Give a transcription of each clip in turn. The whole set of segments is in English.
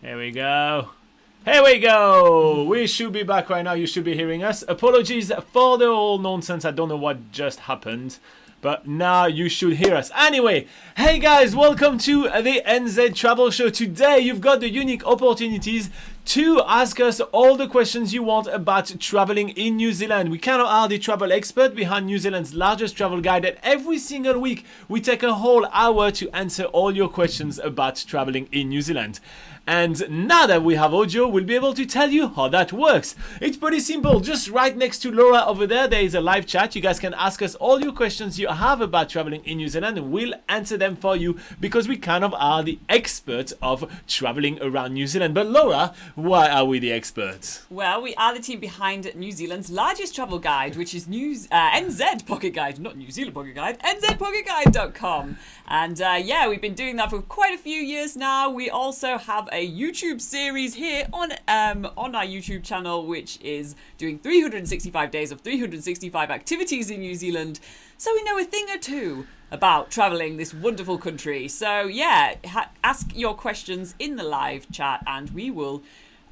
Here we go. Here we go. We should be back right now. You should be hearing us. Apologies for the whole nonsense. I don't know what just happened. But now you should hear us. Anyway, hey guys, welcome to the NZ Travel Show. Today you've got the unique opportunities to ask us all the questions you want about traveling in New Zealand. We kind of are the travel expert behind New Zealand's largest travel guide, and every single week we take a whole hour to answer all your questions about traveling in New Zealand. And now that we have audio, we'll be able to tell you how that works. It's pretty simple. Just right next to Laura over there is a live chat. You guys can ask us all your questions you have about traveling in New Zealand, and we'll answer them for you because we kind of are the experts of traveling around New Zealand. But Laura, why are we the experts? Well, we are the team behind New Zealand's largest travel guide, which is NZ Pocket Guide, not New Zealand Pocket Guide, nzpocketguide.com. And yeah, we've been doing that for quite a few years now. We also have a YouTube series here on our YouTube channel, which is doing 365 days of 365 activities in New Zealand. So we know a thing or two about traveling this wonderful country. So yeah, ask your questions in the live chat and we will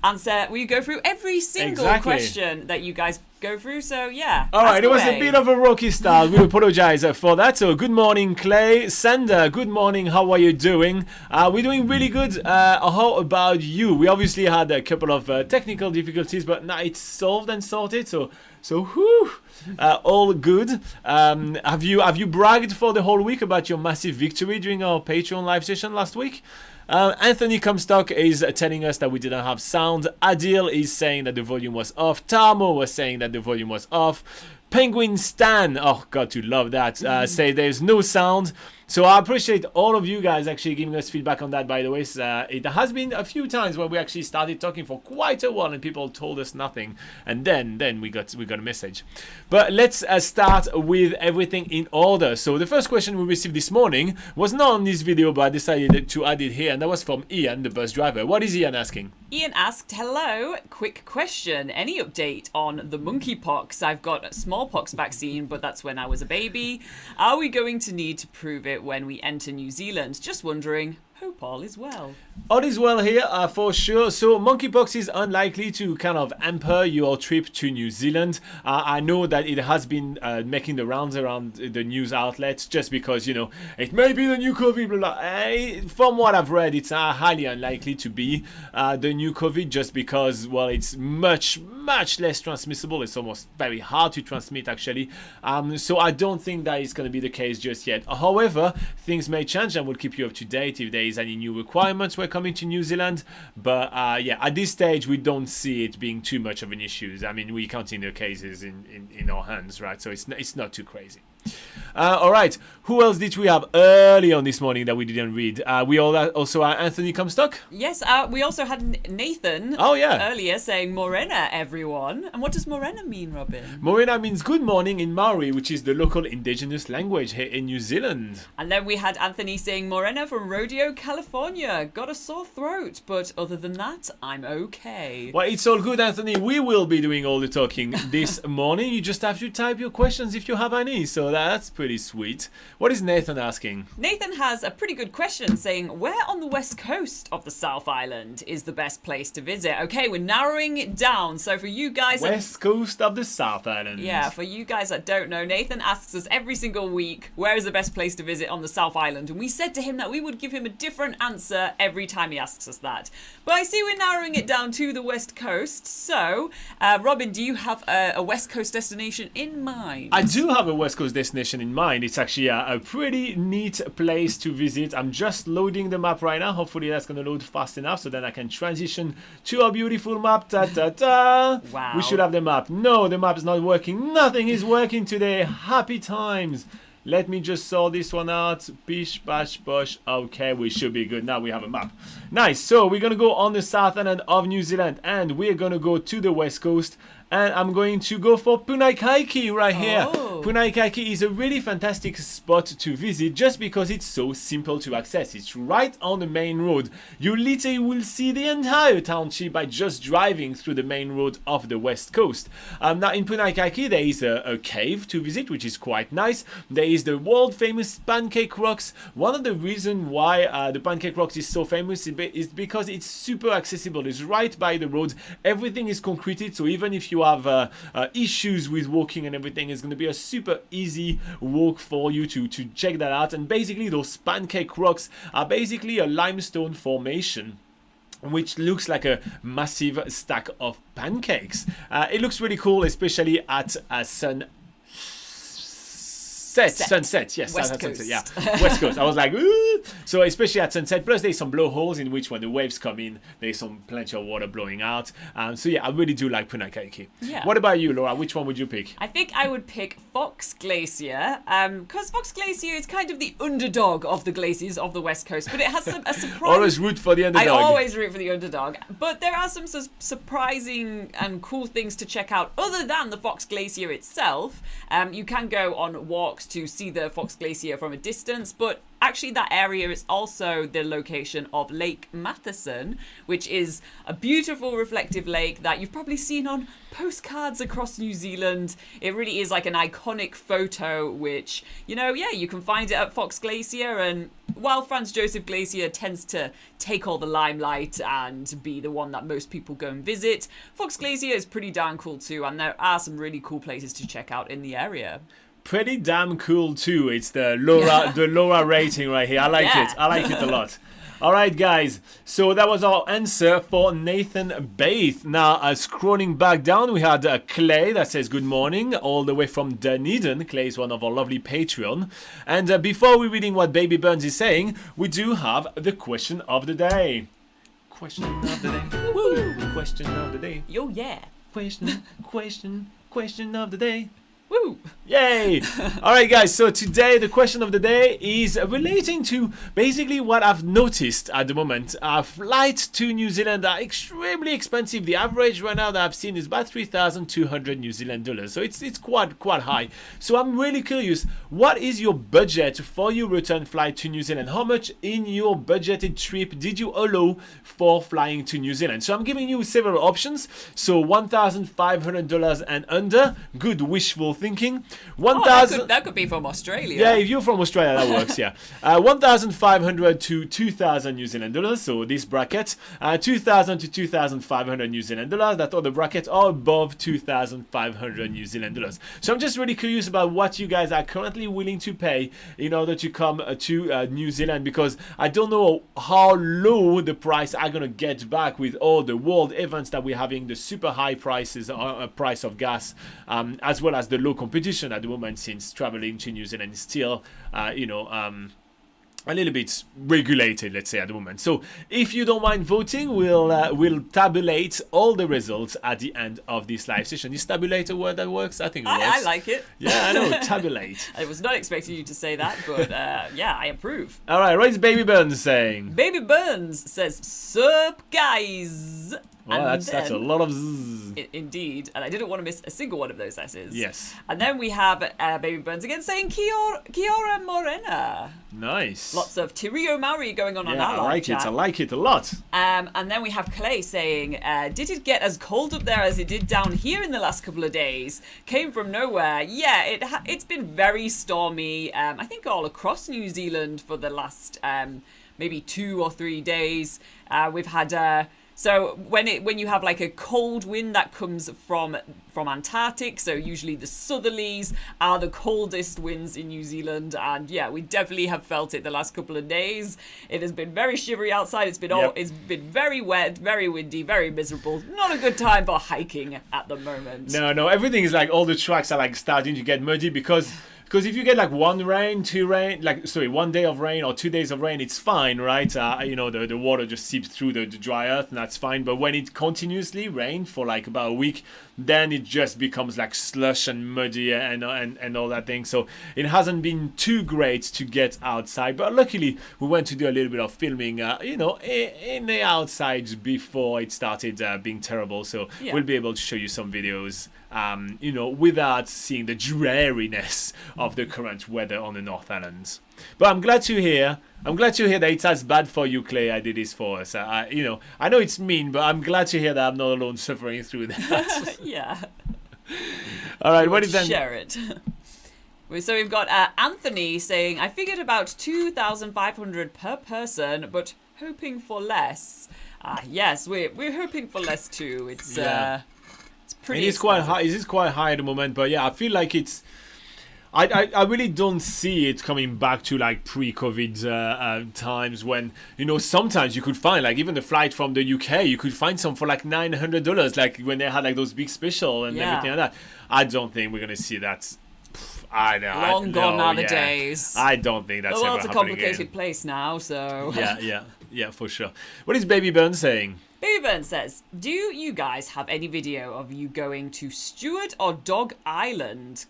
answer. We go through every single question that you guys go through. So yeah. All right, it was a bit of a rocky start. We apologize for that. So good morning, Clay. Sander, good morning. How are you doing? We're doing really good. How about you? We obviously had a couple of technical difficulties, but now it's solved and sorted. So whew, all good. Have you bragged for the whole week about your massive victory during our Patreon live session last week? Anthony Comstock is telling us that we didn't have sound. Adil is saying that the volume was off. Tamo was saying that the volume was off. Penguin Stan, oh god, to love that, say there's no sound. So I appreciate all of you guys actually giving us feedback on that, by the way. It has been a few times where we actually started talking for quite a while and people told us nothing. And then we got a message. But let's start with everything in order. So the first question we received this morning was not on this video, but I decided to add it here. And that was from Ian, the bus driver. What is Ian asking? Ian asked, hello, quick question. Any update on the monkeypox? I've got a smallpox vaccine, but that's when I was a baby. Are we going to need to prove it when we enter New Zealand? Just wondering. Hope all is well. All is well here, for sure. So monkeypox is unlikely to kind of hamper your trip to New Zealand. I know that it has been making the rounds around the news outlets just because, you know, it may be the new COVID, blah, blah. From what I've read, it's highly unlikely to be the new COVID just because, well, it's much less transmissible. It's almost very hard to transmit, actually. So I don't think that is going to be the case just yet. However, things may change and we'll keep you up to date if there is any new requirements when coming to New Zealand. But yeah, at this stage, we don't see it being too much of an issue. I mean, we're counting the cases in our hands, right? So it's not too crazy. All right, who else did we have early on this morning that we didn't read? We all also Anthony Comstock? Yes, we also had Nathan earlier saying Morena, everyone. And what does Morena mean, Robin? Morena means good morning in Maori, which is the local indigenous language here in New Zealand. And then we had Anthony saying Morena from Rodeo, California. Got a sore throat, but other than that, I'm okay. Well, it's all good, Anthony. We will be doing all the talking this morning. You just have to type your questions if you have any. So that's pretty sweet. What is Nathan asking? Nathan has a pretty good question saying, where on the west coast of the South Island is the best place to visit? Okay, we're narrowing it down. So for you guys... West coast of the South Island. Yeah, for you guys that don't know, Nathan asks us every single week, where is the best place to visit on the South Island? And we said to him that we would give him a different answer every time he asks us that. But I see we're narrowing it down to the west coast. So, Robin, do you have a west coast destination in mind? I do have a west coast destination in mind. It's actually a pretty neat place to visit. I'm just loading the map right now. Hopefully that's going to load fast enough so then I can transition to our beautiful map. Wow. We should have the map. No, the map is not working. Nothing is working today. Happy times. Let me just sort this one out. Bish, bash, bosh. Okay, we should be good. Now we have a map. Nice. So we're going to go on the South Island of New Zealand and we're going to go to the west coast. and I'm going to go for Punaikaiki right here. Oh. Punaikaiki is a really fantastic spot to visit just because it's so simple to access. It's right on the main road. You literally will see the entire township by just driving through the main road of the west coast. Now in Punaikaiki there is a cave to visit, which is quite nice. There is the world famous Pancake Rocks. One of the reasons why the Pancake Rocks is so famous is because it's super accessible. It's right by the road. Everything is concreted, so even if you have issues with walking and everything, it's going to be a super easy walk for you to check that out. And basically those Pancake Rocks are basically a limestone formation which looks like a massive stack of pancakes. It looks really cool, especially at sunset, yes. West Sunset, Coast. yeah. West Coast. I was like, ooh. So especially at sunset. Plus there's some blowholes in which when the waves come in, there's plenty of water blowing out. So yeah, I really do like Punaikaiki. Yeah. What about you, Laura? Which one would you pick? I think I would pick Fox Glacier, because Fox Glacier is kind of the underdog of the glaciers of the West Coast, but it has a surprise. Always root for the underdog. I always root for the underdog, but there are some surprising and cool things to check out other than the Fox Glacier itself. You can go on walks to see the Fox Glacier from a distance, but actually that area is also the location of Lake Matheson, which is a beautiful reflective lake that you've probably seen on postcards across New Zealand. It really is like an iconic photo, which, you can find it at Fox Glacier. And while Franz Josef Glacier tends to take all the limelight and be the one that most people go and visit, Fox Glacier is pretty darn cool too, and there are some really cool places to check out in the area. Pretty damn cool too. It's the Laura rating right here. I like it. I like it a lot. All right, guys. So that was our answer for Nathan Baith. Now, scrolling back down, we had Clay that says good morning, all the way from Dunedin. Clay is one of our lovely Patreon. And before we're reading what Baby Burns is saying, we do have the question of the day. Question of the day. Woo! Question of the day. Yo, yeah. Question of the day. Woo! Yay! Alright guys, so today the question of the day is relating to basically what I've noticed at the moment. Flights to New Zealand are extremely expensive. The average right now that I've seen is about 3,200 New Zealand dollars. So it's quite high. So I'm really curious, what is your budget for your return flight to New Zealand? How much in your budgeted trip did you allow for flying to New Zealand? So I'm giving you several options. So $1,500 and under, good wishful thinking. 1,000. That could be from Australia. Yeah, if you're from Australia, that works. Yeah, 1,500 to 2,000 New Zealand dollars. So this bracket, 2,000 to 2,500 New Zealand dollars. That other bracket are above 2,500 New Zealand dollars. So I'm just really curious about what you guys are currently willing to pay in order to come to New Zealand, because I don't know how low the price are gonna get back with all the world events that we're having, the super high prices, price of gas, as well as the low competition at the moment, since traveling to New Zealand is still, a little bit regulated, let's say, at the moment. So if you don't mind voting, we'll tabulate all the results at the end of this live session. Is tabulate a word that works? I think it works. I like it. Yeah, I know, tabulate. I was not expecting you to say that, but yeah, I approve. All right, what is Baby Burns saying? Baby Burns says, "Sup, guys." Well, that's a lot of zzz. Indeed, and I didn't want to miss a single one of those S's. Yes. And then we have Baby Burns again saying Kia ora morena. Nice. Lots of Te Reo Maori going on our I live like chat. it. I like it a lot. And then we have Clay saying, did it get as cold up there as it did down here in the last couple of days? Came from nowhere. Yeah, it's been very stormy, I think all across New Zealand for the last maybe 2 or 3 days. We've had... So when you have like a cold wind that comes from Antarctic, so usually the southerlies are the coldest winds in New Zealand, and yeah, we definitely have felt it the last couple of days. It has been very shivery outside. It's been very wet, very windy, very miserable. Not a good time for hiking at the moment. No, everything is like, all the tracks are like starting to get muddy because because if you get like one day of rain or 2 days of rain, it's fine, right? The water just seeps through the dry earth, and that's fine. But when it continuously rains for like about a week, then it just becomes like slush and muddy and all that thing. So it hasn't been too great to get outside, but luckily we went to do a little bit of filming, in the outside before it started being terrible. So we'll be able to show you some videos, without seeing the dreariness of the current weather on the North Island. But I'm glad to hear that it's as bad for you, Clay. I did this for us. I know it's mean, but I'm glad to hear that I'm not alone suffering through that. Yeah. All right, what is that? Share it. So we've got Anthony saying, I figured about 2,500 per person, but hoping for less. Yes, we're hoping for less too. It's pretty. It is quite high. It is quite high at the moment, but yeah, I feel like it's. I really don't see it coming back to like pre-COVID times when sometimes you could find like even the flight from the UK, you could find some for like $900, like when they had like those big special and everything like that. I don't think we're gonna see that. I know. Long gone are the days. I don't think that's the ever world's a happening complicated again. place now, so. Yeah, for sure. What is Baby Burn saying? Baby Burn says, do you guys have any video of you going to Stewart or Dog Island?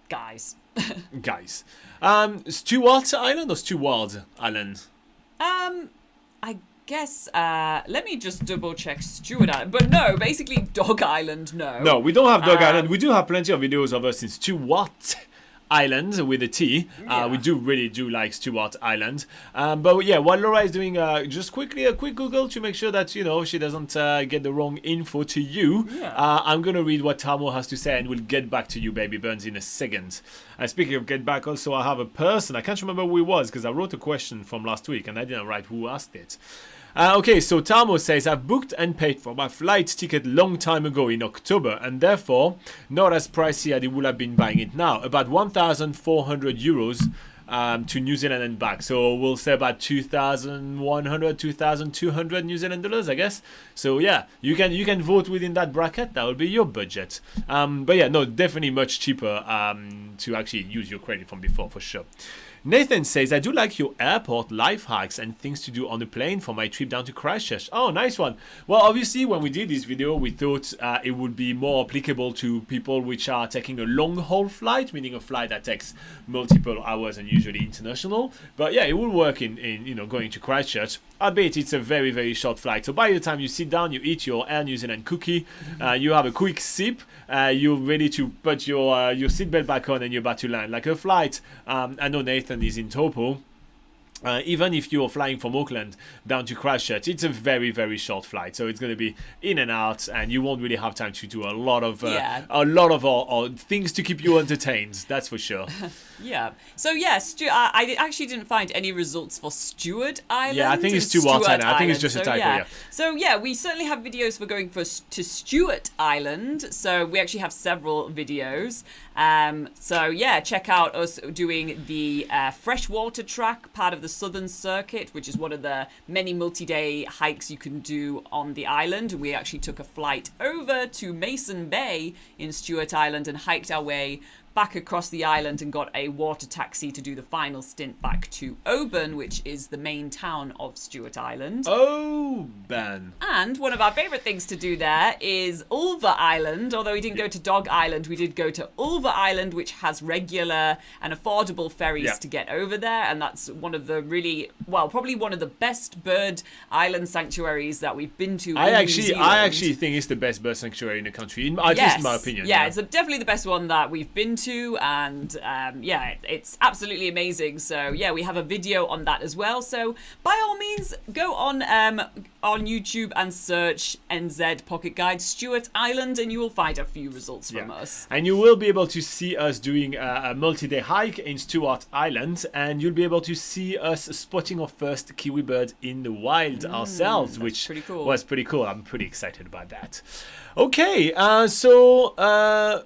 Guys. Stewart Island or Steward Island? I guess, let me just double check Stewart Island. But no, basically Dog Island, no. No, we don't have Dog Island. We do have plenty of videos of us in Stewart Island with a T. We really do like Stewart Island. But yeah, while Laura is doing just quickly a quick Google to make sure that she doesn't get the wrong info to you, I'm gonna read what Tamo has to say, and we'll get back to you, Baby Burns, in a second. Speaking of get back, also I have a person, I can't remember who it was because I wrote a question from last week and I didn't write who asked it. Okay, so Tamo says, I've booked and paid for my flight ticket long time ago in October, and therefore not as pricey as it would have been buying it now. About 1,400 euros to New Zealand and back. So we'll say about 2,100, 2,200 New Zealand dollars, I guess. So yeah, you can vote within that bracket. That will be your budget. But yeah, no, definitely much cheaper to actually use your credit from before, for sure. Nathan says, I do like your airport life hacks and things to do on the plane for my trip down to Christchurch. Oh, nice one. Well, obviously, when we did this video, we thought it would be more applicable to people which are taking a long-haul flight, meaning a flight that takes multiple hours and usually international. But yeah, it will work in going to Christchurch. Albeit it's a very, very short flight. So by the time you sit down, you eat your Air New Zealand cookie, you have a quick sip, you're ready to put your seatbelt back on and you're about to land. Like a flight, I know Nathan is in Taupo. Even if you're flying from Auckland down to Christchurch, it's a very, very short flight, so it's going to be in and out, and you won't really have time to do a lot of things to keep you entertained. That's for sure. Yeah. So yeah, I actually didn't find any results for Stewart Island. Yeah, I think it's Stewart Island. I think it's just a typo. Yeah. So yeah, we certainly have videos for going to Stewart Island. So we actually have several videos. So yeah, check out us doing the freshwater track, part of the Southern Circuit, which is one of the many multi-day hikes you can do on the island. We actually took a flight over to Mason Bay in Stewart Island and hiked our way back across the island and got a water taxi to do the final stint back to Oban, which is the main town of Stewart Island. Oban. And one of our favourite things to do there is Ulva Island. Although we didn't go to Dog Island, we did go to Ulva Island, which has regular and affordable ferries to get over there. And that's one of the probably one of the best bird island sanctuaries that we've been to. I actually think it's the best bird sanctuary in the country, at least in my opinion. Yeah, it's definitely the best one that we've been to. And it's absolutely amazing. So yeah, we have a video on that as well. So by all means, go on YouTube and search NZ Pocket Guide Stewart Island, and you will find a few results from us. And you will be able to see us doing a multi-day hike in Stewart Island, and you'll be able to see us spotting our first kiwi bird in the wild ourselves, which was pretty cool. I'm pretty excited about that. Okay,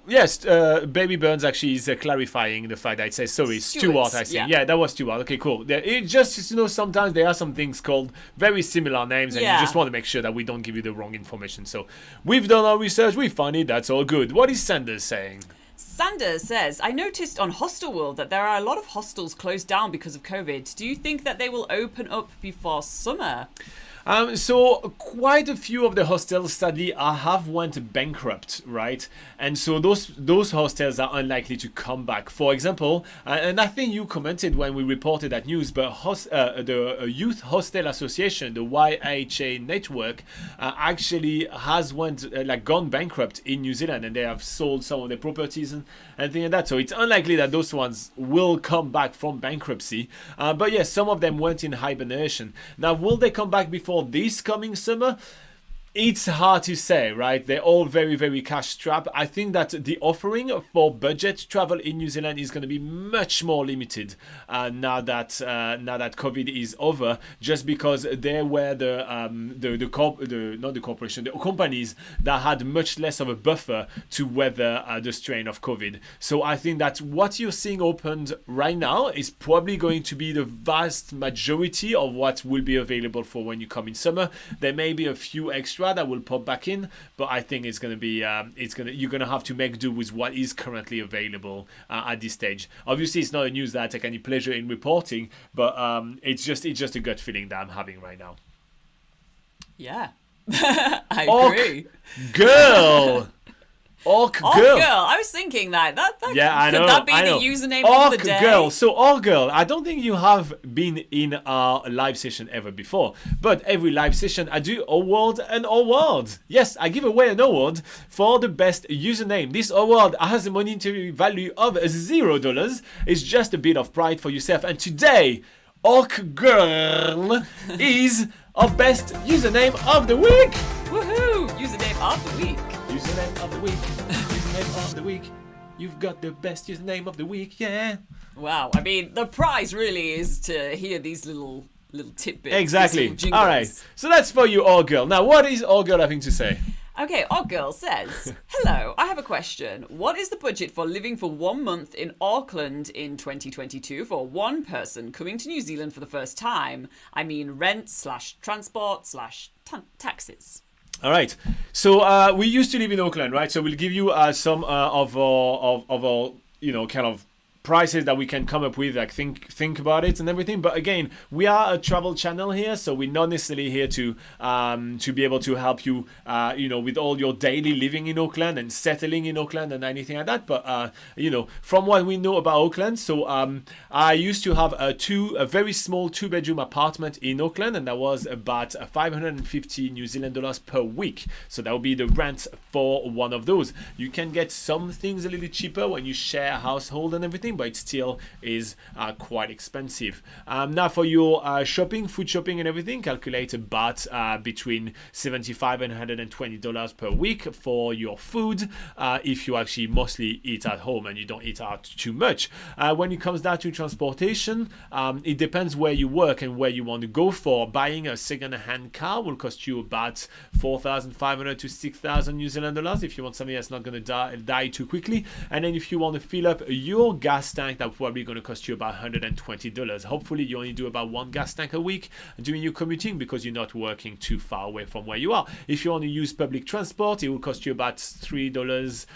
yes, Baby Burns actually is clarifying the fact that it says, Stewart, I think. Yeah, that was Stewart. Okay, cool. It just, sometimes there are some things called very similar names, and you just want to make sure that we don't give you the wrong information. So we've done our research, we found it, that's all good. What is Sanders saying? Sander says, I noticed on Hostelworld that there are a lot of hostels closed down because of COVID. Do you think that they will open up before summer? So quite a few of the hostels sadly have went bankrupt, right? And so those hostels are unlikely to come back. For example, and I think you commented when we reported that news, but the Youth Hostel Association, the YHA network, actually has gone bankrupt in New Zealand, and they have sold some of their properties and things like that. So it's unlikely that those ones will come back from bankruptcy. But yes, some of them went in hibernation. Now, will they come back before this coming summer? It's hard to say, right? They're all very, very cash strapped. I think that the offering for budget travel in New Zealand is going to be much more limited now that COVID is over. Just because there were the companies that had much less of a buffer to weather the strain of COVID. So I think that what you're seeing opened right now is probably going to be the vast majority of what will be available for when you come in summer. There may be a few extra that will pop back in, but I think it's going to be you're going to have to make do with what is currently available at this stage. Obviously, it's not a news that I take any pleasure in reporting, but it's just a gut feeling that I'm having right now. Yeah, I agree. Girl. Orc girl. I was thinking that yeah, I know. Could that be the username of the day? Girl. So Orc girl, I don't think you have been in a live session ever before, but every live session I do award an award. Yes, I give away an award for the best username. This award has a monetary value of $0. It's just a bit of pride for yourself. And today, Orc girl is our best username of the week. Woohoo! Username of the week. Username of the week. Username of the week. You've got the best username of the week, yeah. Wow. I mean, the prize really is to hear these little tidbits. Exactly. All right. So that's for you, All Girl. Now, what is All Girl having to say? Okay, Odd Girl says, hello, I have a question. What is the budget for living for 1 month in Auckland in 2022 for one person coming to New Zealand for the first time? I mean rent/transport/taxes. All right. So we used to live in Auckland, right? So we'll give you some of our kind of prices that we can come up with, like think about it and everything. But again, we are a travel channel here, so we're not necessarily here to be able to help you with all your daily living in Auckland and settling in Auckland and anything like that. But from what we know about Auckland, so I used to have a very small 2-bedroom apartment in Auckland, and that was about 550 New Zealand dollars per week. So that would be the rent for one of those. You can get some things a little cheaper when you share a household and everything, but it still is quite expensive. Now for your food shopping and everything, calculate about between $75 and $120 per week for your food if you actually mostly eat at home and you don't eat out too much. When it comes down to transportation, it depends where you work and where you want to go for. Buying a second-hand car will cost you about 4,500 to 6,000 New Zealand dollars if you want something that's not going to die too quickly. And then if you want to fill up your gas tank, that's probably going to cost you about $120. Hopefully you only do about one gas tank a week during your commuting because you're not working too far away from where you are. If you want to use public transport, it will cost you about $3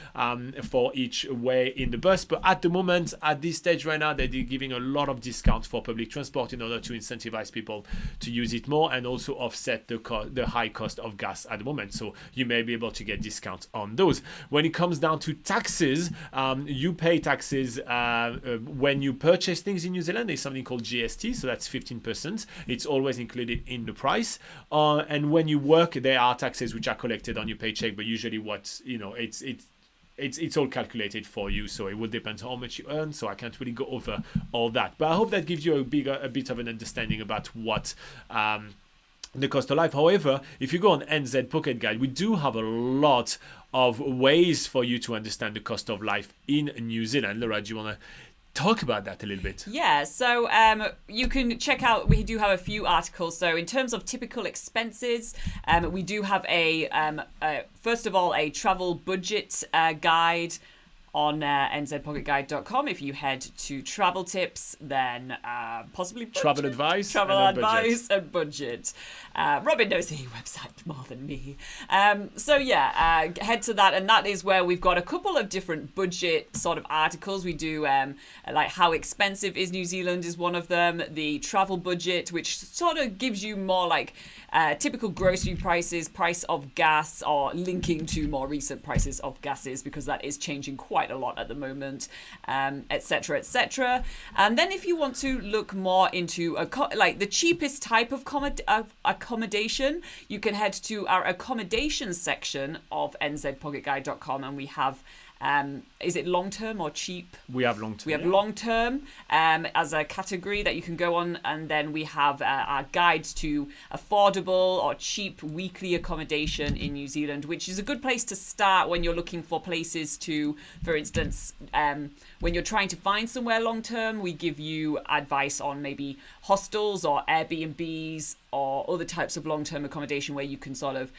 for each way in the bus. But at the moment, at this stage right now, they're giving a lot of discounts for public transport in order to incentivize people to use it more and also offset the high cost of gas at the moment. So you may be able to get discounts on those. When it comes down to taxes, you pay taxes when you purchase things in New Zealand. There's something called GST, so that's 15%. It's always included in the price. And when you work, there are taxes which are collected on your paycheck, but usually it's all calculated for you, so it will depend on how much you earn, so I can't really go over all that. But I hope that gives you a bit of an understanding about what the cost of life. However, if you go on NZ Pocket Guide, we do have a lot of ways for you to understand the cost of life in New Zealand. Laura, do you want to talk about that a little bit? Yeah, so you can check out, we do have a few articles. So in terms of typical expenses, we do have first of all, a travel budget guide on nzpocketguide.com. If you head to travel tips, then possibly budget, travel advice and budget. Robin knows the website more than me. Head to that, and that is where we've got a couple of different budget sort of articles. We do like how expensive is New Zealand is one of them. The travel budget, which sort of gives you more like typical grocery prices, price of gas, or linking to more recent prices of gases, because that is changing quite a lot at the moment, etc., etc. And then if you want to look more into like the cheapest type of accommodation, you can head to our accommodations section of nzpocketguide.com, and we have is it long term or cheap? We have long term. We have long term as a category that you can go on, and then we have our guides to affordable or cheap weekly accommodation in New Zealand, which is a good place to start when you're looking for places to, for instance, when you're trying to find somewhere long term. We give you advice on maybe hostels or Airbnbs or other types of long term accommodation where you can sort of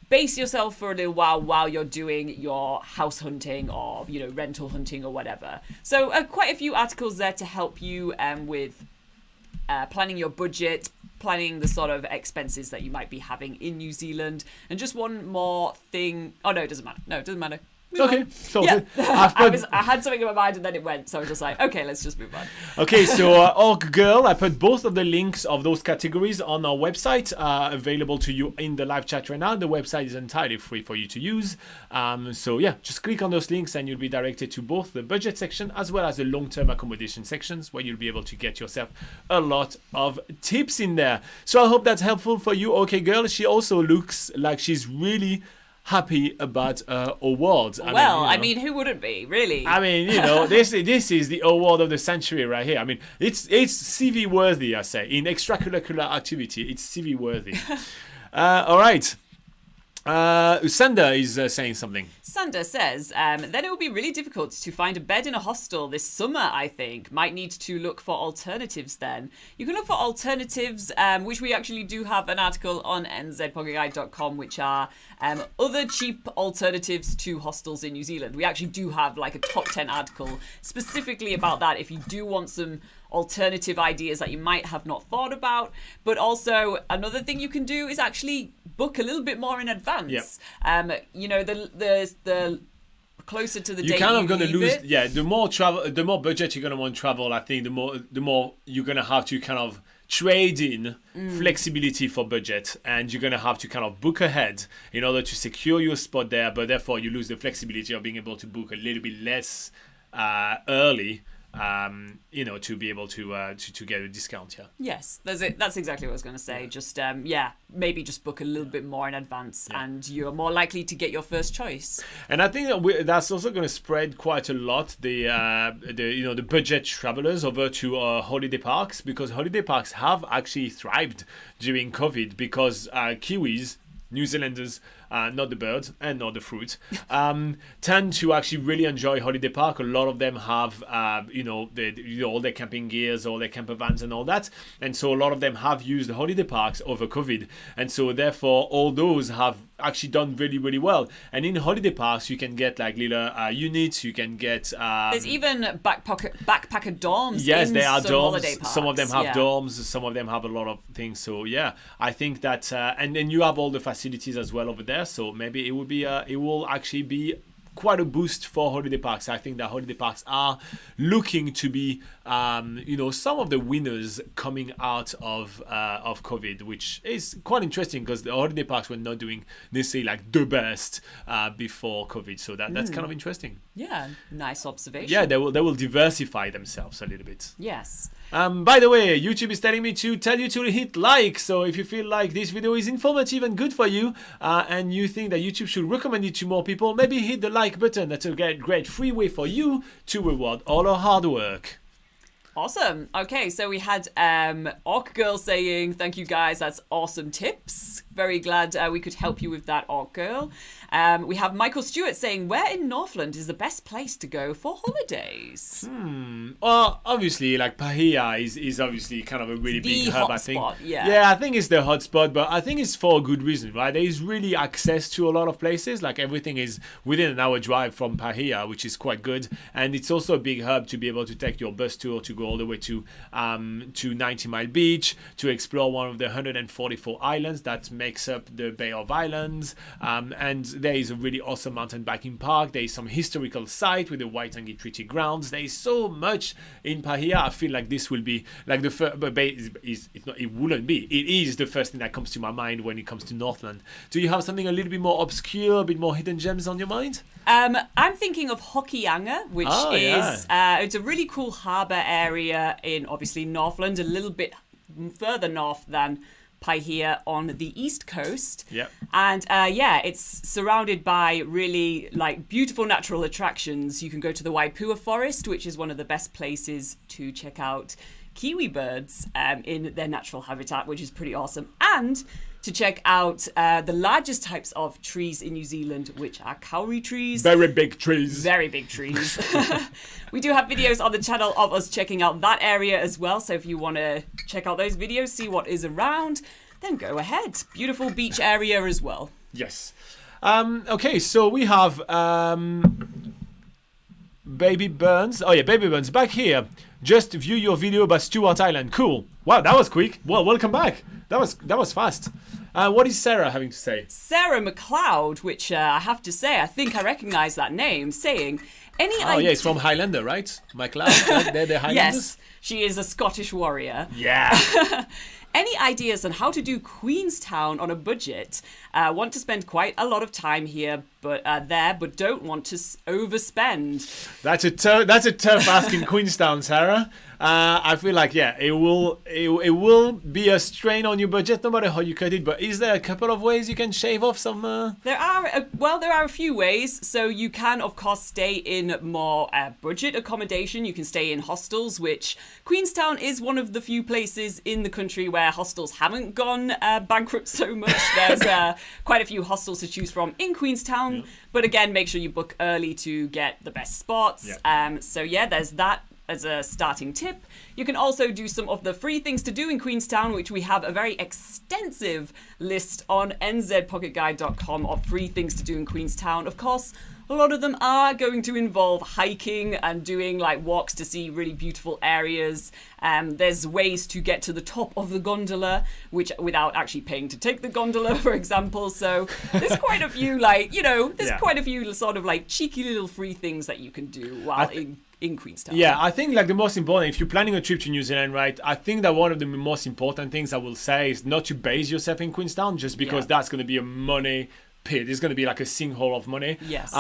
base yourself for a little while you're doing your house hunting or, you know, rental hunting or whatever. So quite a few articles there to help you with planning your budget, planning the sort of expenses that you might be having in New Zealand. And just one more thing. Oh, no, it doesn't matter. No, it doesn't matter. Okay, so yeah. I had something in my mind and then it went, so I was just like, okay, let's just move on. Okay, so Orc Girl, I put both of the links of those categories on our website, available to you in the live chat right now. The website is entirely free for you to use. So yeah, just click on those links and you'll be directed to both the budget section as well as the long-term accommodation sections, where you'll be able to get yourself a lot of tips in there. So I hope that's helpful for you, Okay Girl. She also looks like she's really happy about awards. I mean, who wouldn't be, really? I mean, you know, this is the award of the century right here. I mean, it's CV worthy, I say. In extracurricular activity, it's CV worthy. All right. Sander is saying something. Sander says, then it will be really difficult to find a bed in a hostel this summer, I think. Might need to look for alternatives then. You can look for alternatives, which we actually do have an article on nzpocketguide.com, which are other cheap alternatives to hostels in New Zealand. We actually do have like a top 10 article specifically about that if you do want some alternative ideas that you might have not thought about. But also another thing you can do is actually book a little bit more in advance. Yep. You know, the closer to the date, you're kind of going to lose. it. Yeah, the more budget you're going to want to travel, I think the more you're going to have to kind of trade in flexibility for budget, and you're going to have to kind of book ahead in order to secure your spot there, but therefore you lose the flexibility of being able to book a little bit less early, you know, to be able to get a discount. Yeah. Yes, that's exactly what I was going to say. Just maybe just book a little bit more in advance, and you're more likely to get your first choice. And I think that's also going to spread quite a lot the budget travelers over to holiday parks, because holiday parks have actually thrived during COVID, because Kiwis, New Zealanders, not the birds and not the fruit, tend to actually really enjoy holiday park. A lot of them have, all their camping gears, all their camper vans and all that. And so a lot of them have used the holiday parks over COVID. And so therefore, all those have actually done really, really well. And in holiday parks, you can get like little units. You can get... There's even backpacker dorms. Yes, there are some dorms. Holiday parks. Some of them have dorms. Some of them have a lot of things. So yeah, I think that... and then you have all the facilities as well over there. So maybe it will actually be quite a boost for holiday parks. I think that holiday parks are looking to be, some of the winners coming out of COVID, which is quite interesting, because the holiday parks were not doing necessarily like the best before COVID. So that's kind of interesting. Yeah, nice observation. Yeah, they will diversify themselves a little bit. Yes. By the way, YouTube is telling me to tell you to hit like. So if you feel like this video is informative and good for you, and you think that YouTube should recommend it to more people, maybe hit the like button. That's a great free way for you to reward all our hard work. Awesome. Okay, so we had Orc Girl saying, thank you guys, that's awesome tips. Very glad we could help you with that, Orc Girl. We have Michael Stewart saying, where in Northland is the best place to go for holidays? Well, obviously, like Pahia is obviously kind of a really big hub, I think. Yeah, I think it's the hotspot, but I think it's for a good reason, right? There is really access to a lot of places. Like everything is within an hour drive from Pahia, which is quite good. And it's also a big hub to be able to take your bus tour to go all the way to 90 Mile Beach, to explore one of the 144 islands that makes up the Bay of Islands. And there is a really awesome mountain biking park. There is some historical site with the Waitangi Treaty grounds. There is so much in Pahia. I feel like this will be like the first, but it wouldn't be. It is the first thing that comes to my mind when it comes to Northland. Do you have something a little bit more obscure, a bit more hidden gems on your mind? I'm thinking of Hokianga, which it's a really cool harbour area in obviously Northland, a little bit further north than Paihia on the east coast. Yep. And it's surrounded by really like beautiful natural attractions. You can go to the Waipua Forest, which is one of the best places to check out kiwi birds in their natural habitat, which is pretty awesome. And to check out the largest types of trees in New Zealand, which are kauri trees. Very big trees. Very big trees. We do have videos on the channel of us checking out that area as well. So if you want to check out those videos, see what is around, then go ahead. Beautiful beach area as well. Yes. Okay, so we have Baby Burns. Oh yeah, Baby Burns back here. Just view your video about Stewart Island. Cool. Wow, that was quick. Well, welcome back. That was fast. What is Sarah having to say? Sarah McLeod, which I have to say, I think I recognise that name, saying, yeah, it's from Highlander, right? McLeod, they're the Highlanders? Yes, she is a Scottish warrior. Yeah. Any ideas on how to do Queenstown on a budget? Want to spend quite a lot of time here, but don't want to overspend. That's a tough ask in Queenstown, Sarah. I feel like it will be a strain on your budget no matter how you cut it. But is there a couple of ways you can shave off some? There are a few ways. So you can of course stay in more budget accommodation. You can stay in hostels, which Queenstown is one of the few places in the country where hostels haven't gone bankrupt so much. There's quite a few hostels to choose from in Queenstown. Yeah. But again, make sure you book early to get the best spots. Yeah. There's that as a starting tip. You can also do some of the free things to do in Queenstown, which we have a very extensive list on nzpocketguide.com of free things to do in Queenstown. Of course, a lot of them are going to involve hiking and doing like walks to see really beautiful areas. There's ways to get to the top of the gondola, which without actually paying to take the gondola, for example. So there's quite a few quite a few sort of like cheeky little free things that you can do while in Queenstown. Yeah, I think like the most important, if you're planning a trip to New Zealand, right, I think that one of the most important things I will say is not to base yourself in Queenstown just because that's going to be a money pit. It's going to be like a sinkhole of money. Yes.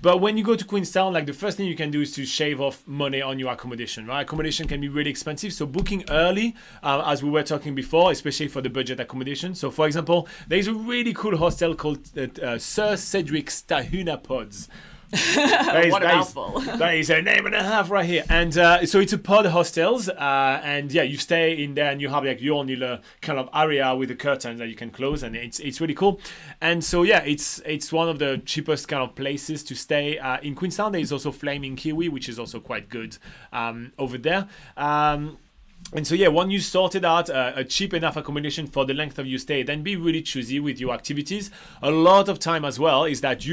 But when you go to Queenstown, like the first thing you can do is to shave off money on your accommodation, right? Accommodation can be really expensive. So booking early, as we were talking before, especially for the budget accommodation. So for example, there's a really cool hostel called Sir Cedric's Tahuna Pods. What a mouthful. That is a name and a half right here. And so it's a pod hostels. And you stay in there and you have like your own little kind of area with a curtain that you can close. And it's really cool. And so, it's one of the cheapest kind of places to stay in Queenstown. There is also Flaming Kiwi, which is also quite good over there. And so, when you sorted out a cheap enough accommodation for the length of your stay, then be really choosy with your activities. A lot of time as well is that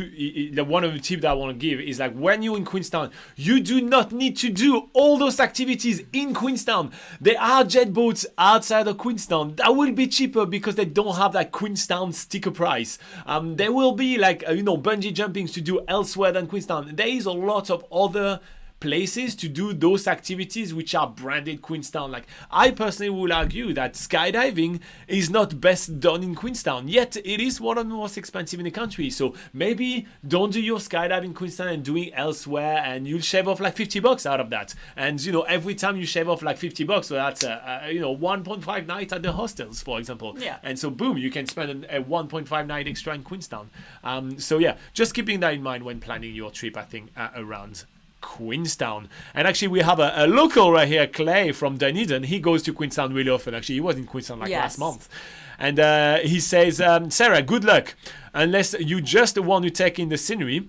one of the tips that I want to give is like when you're in Queenstown, you do not need to do all those activities in Queenstown. There are jet boats outside of Queenstown that will be cheaper because they don't have that Queenstown sticker price. There will be like, bungee jumping to do elsewhere than Queenstown. There is a lot of other places to do those activities which are branded Queenstown. Like I personally will argue that skydiving is not best done in Queenstown, yet it is one of the most expensive in the country. So maybe don't do your skydiving in Queenstown and do it elsewhere, and you'll shave off like $50 out of that. And every time you shave off like $50, so that's 1.5 night at the hostels, for example. Yeah. And so boom, you can spend a 1.5 night extra in Queenstown. Just keeping that in mind when planning your trip, I think, around Queenstown. And actually we have a local right here, Clay from Dunedin. He goes to Queenstown really often. Actually, he was in Queenstown last month. And he says, Sarah, good luck. Unless you just want to take in the scenery.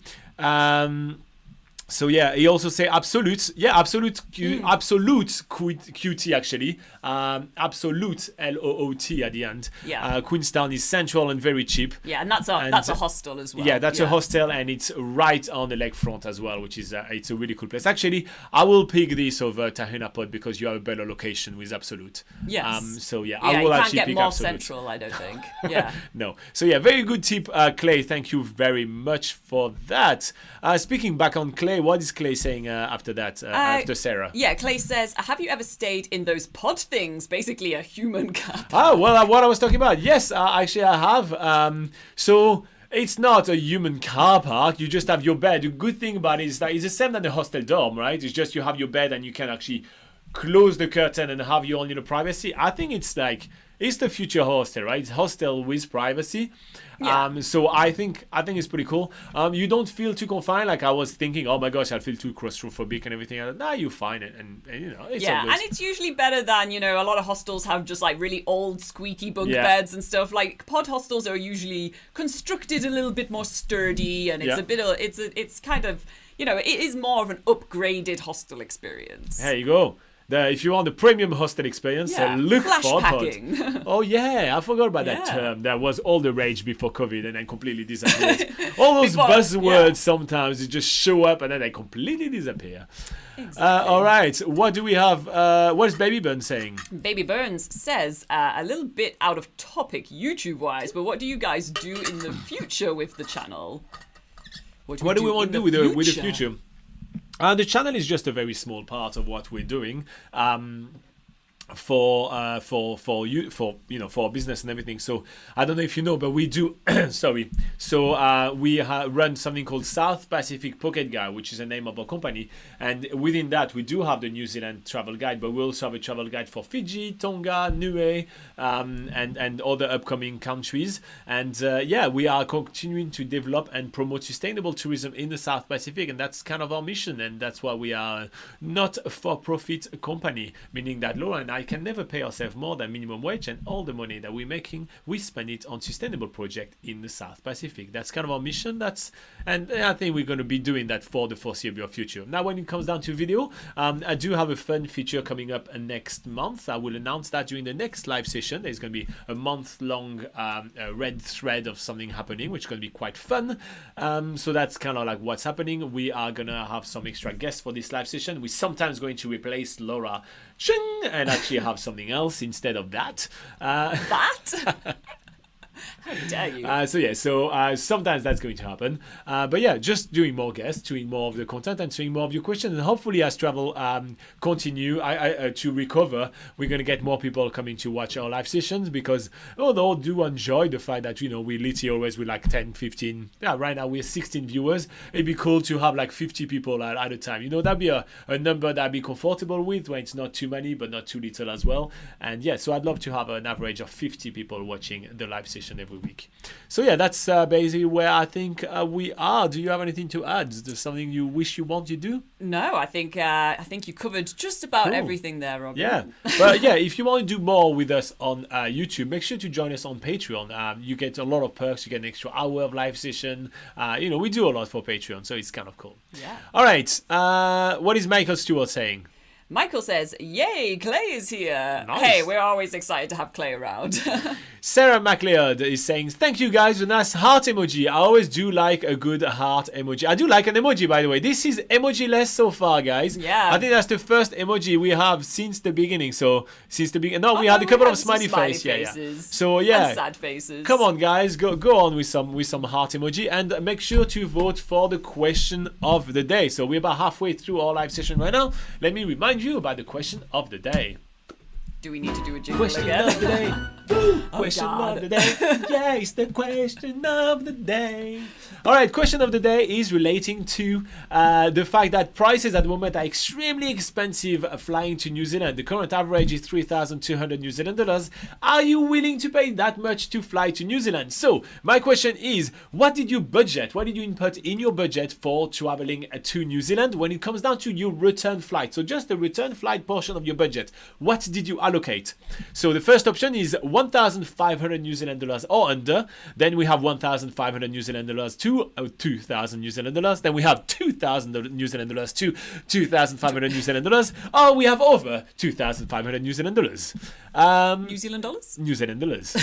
So yeah, he also say absolute. Yeah, absolute QT actually. Absolute LOOT at the end. Yeah. Queenstown is central and very cheap. Yeah, and that's a hostel as well. Yeah, that's a hostel, and it's right on the lakefront as well, which is it's a really cool place. Actually, I will pick this over Tahuna Pod because you have a better location with Absolute. Yes. So yeah, Yeah, I will you can't actually get pick more Absolute. central, I don't think. Yeah. No. So yeah, very good tip, Clay. Thank you very much for that. Speaking back on Clay, what is Clay saying after that? After Sarah? Yeah, Clay says, have you ever stayed in those pod things? Basically a human car. Oh, well, what I was talking about. Yes, actually I have. So it's not a human car park. You just have your bed. The good thing about it is that it's the same than the hostel dorm, right? It's just you have your bed and you can actually close the curtain and have your own privacy. I think it's the future hostel, right? It's hostel with privacy. Yeah. So I think it's pretty cool. You don't feel too confined. Like I was thinking, oh my gosh, I feel too claustrophobic and everything. Nah, you find it, and it's all good. And it's usually better than a lot of hostels have just like really old squeaky bunk Yeah. beds and stuff. Like pod hostels are usually constructed a little bit more sturdy, and it's Yeah. a bit of it's kind of it is more of an upgraded hostel experience. There you go. If you want the premium hostel experience, Yeah, look flash for packing. Pod. Oh yeah, I forgot about that Yeah. term. That was all the rage before COVID and then completely disappeared. All those Before- buzzwords yeah. sometimes they just show up and then they completely disappear. Exactly. All right, what do we have? What is Baby Burn saying? Baby Burns says a little bit out of topic YouTube wise, but what do you guys do in the future with the channel? What do we want to do with the future? The channel is just a very small part of what we're doing. For our business and everything. So I don't know if you know, but we do sorry. So we run something called South Pacific Pocket Guide, which is the name of our company, and within that we do have the New Zealand travel guide, but we also have a travel guide for Fiji, Tonga, Niue, and other upcoming countries. And we are continuing to develop and promote sustainable tourism in the South Pacific, and that's kind of our mission, and that's why we are not a for-profit company, meaning that Laura and I can never pay ourselves more than minimum wage, and all the money that we're making, we spend it on sustainable projects in the South Pacific. That's kind of our mission. And I think we're going to be doing that for the foreseeable future. Now, when it comes down to video, I do have a fun feature coming up next month. I will announce that during the next live session. There's going to be a month-long red thread of something happening, which is going to be quite fun. So that's kind of like what's happening. We are going to have some extra guests for this live session. We're sometimes going to replace Laura and actually have something else instead of that. That? How dare you? So sometimes that's going to happen. But yeah, just doing more guests, doing more of the content, answering more of your questions. And hopefully as travel continue to recover, we're going to get more people coming to watch our live sessions, because although I do enjoy the fact that, we literally always with like 10, 15, right now we're 16 viewers. It'd be cool to have like 50 people at a time. That'd be a number that I'd be comfortable with, where it's not too many, but not too little as well. And yeah, so I'd love to have an average of 50 people watching the live session every week. So yeah, that's basically where I think we are. Do you have anything to add? Is there something you wish you want to do? No, I think you covered just about Cool. everything there, Robin. Yeah, but yeah, if you want to do more with us on YouTube, make sure to join us on Patreon. You get a lot of perks. You get an extra hour of live session. We do a lot for Patreon, so it's kind of cool. Yeah. All right, what is Michael Stewart saying? Michael says, "Yay, Clay is here." Nice. Hey, we're always excited to have Clay around. Sarah McLeod is saying, thank you guys, a nice heart emoji. I always do like a good heart emoji. I do like an emoji, by the way. This is emoji-less so far, guys. Yeah. I think that's the first emoji we have since the beginning. So, No, we had a couple of smiley faces. Yeah. So, yeah. And sad faces. Come on, guys. Go on with some heart emoji. And make sure to vote for the question of the day. So, we're about halfway through our live session right now. Let me remind you about the question of the day. Do we need to do a jingle Question again? of the day. Woo! Question God. of the day. Yeah, it's the question of the day. All right, question of the day is relating to the fact that prices at the moment are extremely expensive flying to New Zealand. The current average is 3,200 New Zealand dollars. Are you willing to pay that much to fly to New Zealand? So, my question is, what did you budget? What did you input in your budget for traveling to New Zealand when it comes down to your return flight? So, just the return flight portion of your budget. What did you allocate? So, the first option is 1,500 New Zealand dollars or under. Then we have 1,500 New Zealand dollars to 2,000 New Zealand dollars. Then we have 2,000 New Zealand dollars to 2,500 New Zealand dollars. Or we have over 2,500 New Zealand dollars. New Zealand dollars? New Zealand dollars.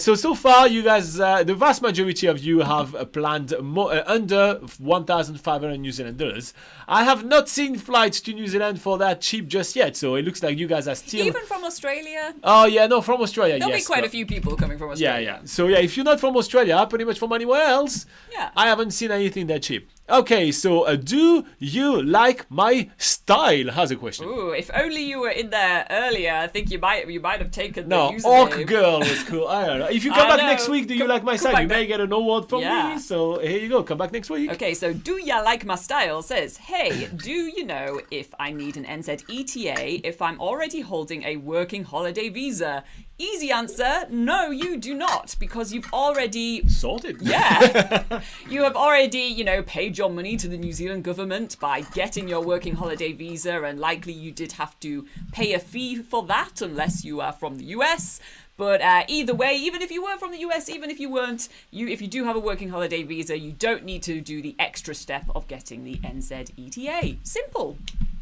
So far, you guys, the vast majority of you have planned under 1,500 New Zealand dollars. I have not seen flights to New Zealand for that cheap just yet, so it looks like you guys are still... Even from Australia? Oh, yeah, no, from Australia, There'll yes. be quite a few people coming from Australia. Yeah. So, yeah, if you're not from Australia, pretty much from anywhere else, Yeah. I haven't seen anything that cheap. Okay, so do you like my style? Has a question. Ooh, if only you were in there earlier, I think you might have taken the No, username. Orc Girl was cool. I don't know. If you come back next week, do you like my style? You may get an award from me. So here you go. Come back next week. Okay, so do ya like my style says, hey, do you know if I need an NZETA if I'm already holding a working holiday visa? Easy answer, no, you do not, because you've already... Sorted. Yeah. You have already, paid your money to the New Zealand government by getting your working holiday visa, and likely you did have to pay a fee for that unless you are from the US. But either way, even if you were from the US, even if you weren't, if you do have a working holiday visa, you don't need to do the extra step of getting the NZETA. Simple.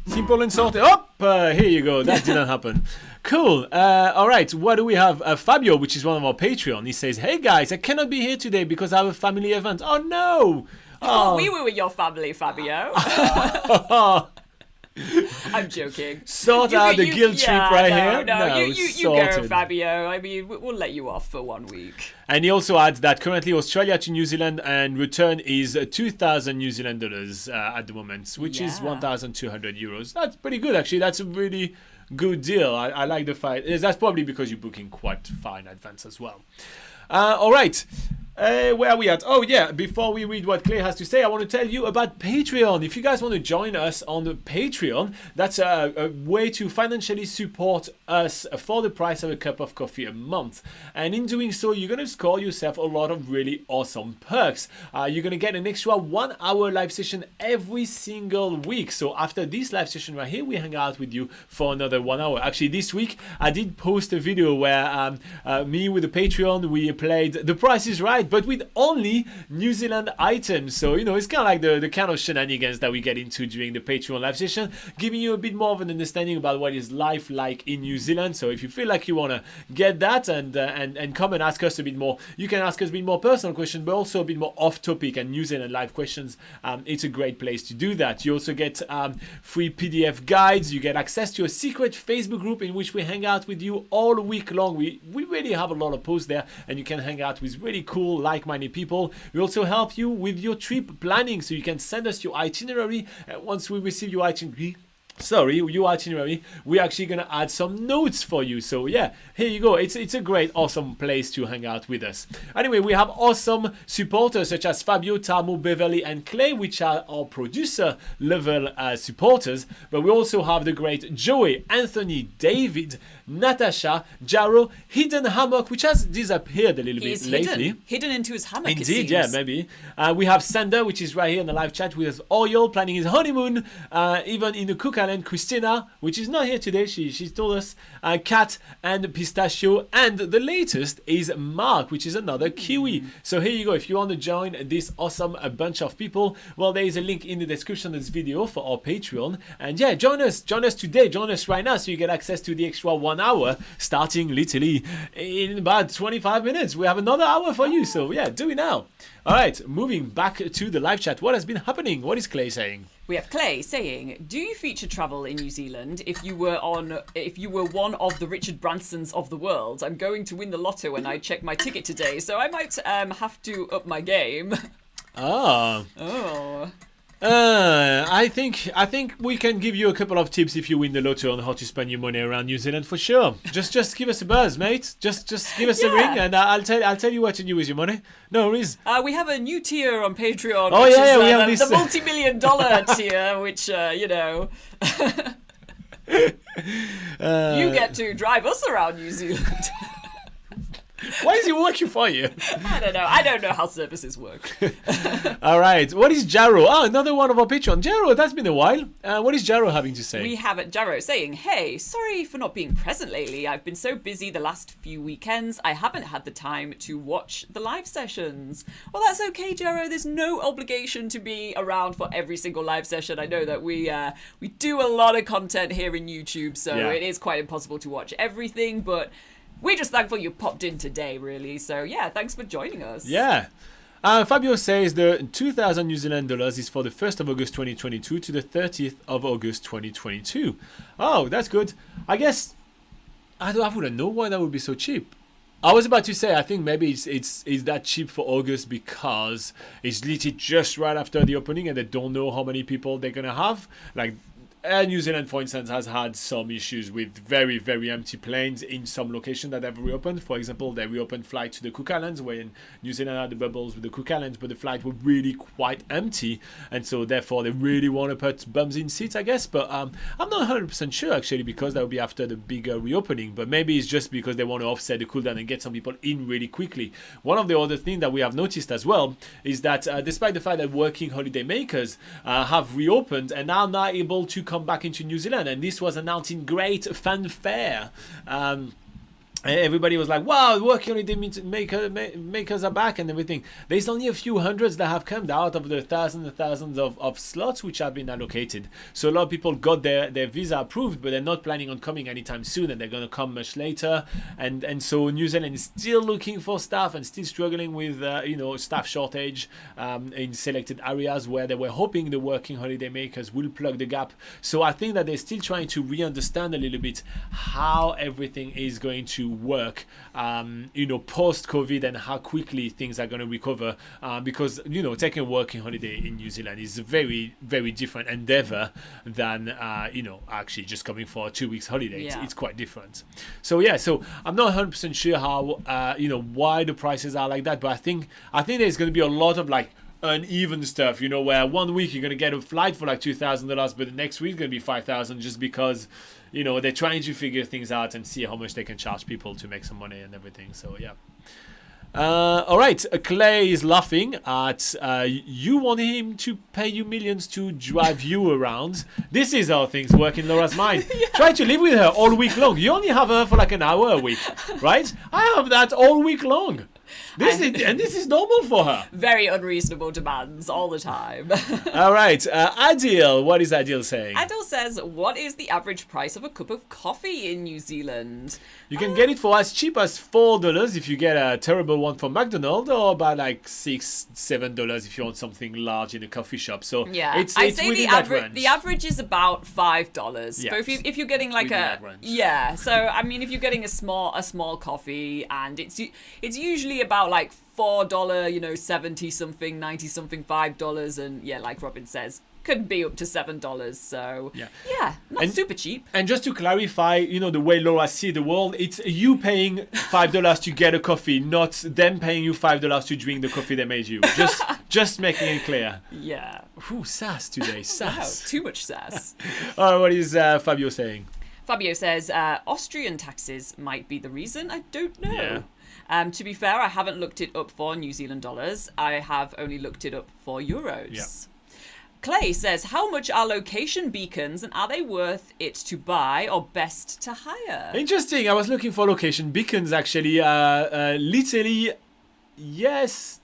Simple and sorted. Here you go. That didn't happen. Cool. All right. What do we have? Fabio, which is one of our Patreon. He says, hey guys, I cannot be here today because I have a family event. Oh no. Oh, we were with your family, Fabio. I'm joking. Sort out the guilt trip here. No, you go, Fabio. I mean, we'll let you off for 1 week. And he also adds that currently Australia to New Zealand and return is 2,000 New Zealand dollars at the moment, which is 1,200 euros. That's pretty good, actually. That's a really good deal. I like the fact. That's probably because you're booking quite far in advance as well. All right. Where are we at? Oh yeah, before we read what Clay has to say, I want to tell you about Patreon. If you guys want to join us on the Patreon, that's a way to financially support us for the price of a cup of coffee a month. And in doing so, you're going to score yourself a lot of really awesome perks. You're going to get an extra 1 hour live session every single week. So after this live session right here, we hang out with you for another 1 hour. Actually, this week, I did post a video where me with the Patreon, we played The Price is Right, but with only New Zealand items. So, it's kind of like the kind of shenanigans that we get into during the Patreon live session, giving you a bit more of an understanding about what is life like in New Zealand. So if you feel like you want to get that and come and ask us a bit more, you can ask us a bit more personal questions, but also a bit more off topic and New Zealand live questions. It's a great place to do that. You also get free PDF guides. You get access to a secret Facebook group in which we hang out with you all week long. We really have a lot of posts there, and you can hang out with really cool, like-minded people. We also help you with your trip planning, so you can send us your itinerary, and once we receive your itinerary, we're actually going to add some notes for you. So yeah, here you go. It's a great, awesome place to hang out with us. Anyway, we have awesome supporters such as Fabio, Tamo, Beverly, and Clay, which are our producer level supporters. But we also have the great Joey, Anthony, David, Natasha, Jaro, Hidden Hammock, which has disappeared a little bit lately. Hidden into his hammock. Indeed, yeah, maybe. We have Sander, which is right here in the live chat with Oriol planning his honeymoon, even in the Cook Island, Christina, which is not here today. She's told us. Kat and Pistachio, and the latest is Mark, which is another Kiwi. So here you go. If you want to join this awesome bunch of people, well, there is a link in the description of this video for our Patreon. And yeah, join us today. Join us right now, so you get access to the extra 1 hour, starting literally in about 25 minutes. We have another hour for you. So yeah, do it now. All right, moving back to the live chat. What has been happening? What is Clay saying? We have Clay saying, do you feature travel in New Zealand if you were one of the Richard Bransons of the world? I'm going to win the lotto when I check my ticket today, so I might have to up my game. Oh. I think we can give you a couple of tips if you win the lotto on how to spend your money around New Zealand for sure. Just give us a buzz, mate. Just give us a ring, and I'll tell you what to do with your money. No worries. We have a new tier on Patreon. Oh which yeah, is, we have this the multi-million-dollar tier, which you get to drive us around New Zealand. Why is he working for you? I don't know. I don't know how services work. All right. What is Jaro? Oh, another one of our Patreon. Jaro, that's been a while. What is Jaro having to say? We have Jaro saying, hey, sorry for not being present lately. I've been so busy the last few weekends. I haven't had the time to watch the live sessions. Well, that's okay, Jaro. There's no obligation to be around for every single live session. I know that we do a lot of content here in YouTube, so it is quite impossible to watch everything, but we're just thankful you popped in today, really. So, yeah, thanks for joining us. Yeah. Fabio says the 2,000 New Zealand dollars is for the 1st of August 2022 to the 30th of August 2022. Oh, that's good. I guess I wouldn't know why that would be so cheap. I was about to say I think maybe it's that cheap for August because it's literally just right after the opening and they don't know how many people they're gonna have. Like New Zealand, for instance, has had some issues with very, very empty planes in some locations that have reopened. For example, they reopened flight to the Cook Islands when New Zealand had the bubbles with the Cook Islands, but the flights were really quite empty. And so therefore they really want to put bums in seats, I guess. But I'm not 100% sure actually because that would be after the bigger reopening. But maybe it's just because they want to offset the cooldown and get some people in really quickly. One of the other things that we have noticed as well is that despite the fact that working holiday makers have reopened and are now able to come back into New Zealand, and this was announced in great fanfare. Everybody was like, wow, working holiday makers are back and everything. There's only a few hundreds that have come out of the thousands and thousands of slots which have been allocated. So a lot of people got their visa approved, but they're not planning on coming anytime soon, and they're going to come much later. And so New Zealand is still looking for staff and still struggling with staff shortage in selected areas where they were hoping the working holiday makers will plug the gap. So I think that they're still trying to re-understand a little bit how everything is going to work post-COVID and how quickly things are going to recover, because taking a working holiday in New Zealand is a very, very different endeavor than actually just coming for a 2 weeks holiday. It's quite different. So I'm not 100% sure how why the prices are like that, but I think there's going to be a lot of like uneven stuff, where 1 week you're going to get a flight for like $2,000, but the next week is going to be $5,000 just because they're trying to figure things out and see how much they can charge people to make some money and everything. So yeah. All right, Clay is laughing at you want him to pay you millions to drive you around. This is how things work in Laura's mind. Try to live with her all week long. You only have her for like an hour a week, right? I have that all week long. This is normal for her. Very unreasonable demands all the time. All right, Adil, what is Adil saying? Adil says, what is the average price of a cup of coffee in New Zealand? You can get it for as cheap as $4 if you get a terrible one from McDonald's, or about like $6-7 if you want something large in a coffee shop. So yeah, it's I'd say within that range. The average is about $5. Yeah. But if you're getting like so I mean if you're getting a small coffee, and it's usually about like $4, 70 something, 90 something, $5, and like Robin says, could be up to $7. So not super cheap. And just to clarify, the way Laura sees the world, it's you paying $5 to get a coffee, not them paying you $5 to drink the coffee they made you. Just making it clear. Yeah. Ooh, sass today, sass. Wow, too much sass. All right, what is Fabio saying? Fabio says Austrian taxes might be the reason. I don't know. Yeah. To be fair, I haven't looked it up for New Zealand dollars. I have only looked it up for euros. Yeah. Clay says, how much are location beacons, and are they worth it to buy or best to hire? Interesting. I was looking for location beacons actually. Literally, yes.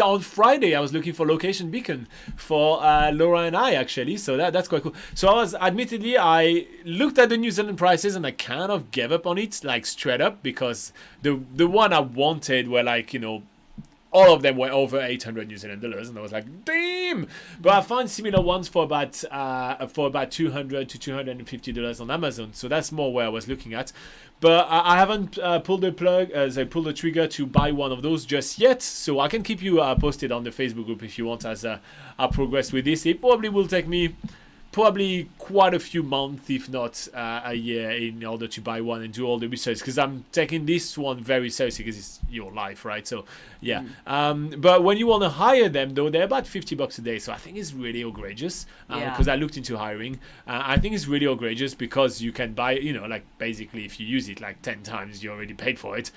On Friday, I was looking for location beacon for Laura and I actually, so that's quite cool. So I looked at the New Zealand prices and I kind of gave up on it, like straight up, because the one I wanted were like all of them were over 800 New Zealand dollars, and I was like, damn! But I found similar ones for about $200 to $250 on Amazon, so that's more where I was looking at. But I haven't pulled the trigger to buy one of those just yet, so I can keep you posted on the Facebook group if you want as I progress with this. It probably will take me quite a few months, if not a year, in order to buy one and do all the research, because I'm taking this one very seriously because it's your life, right? So yeah. But when you want to hire them, though, they're about $50 a day, so I think it's really outrageous, because I looked into hiring. I think it's really outrageous because you can buy, like basically if you use it like 10 times, you already paid for it.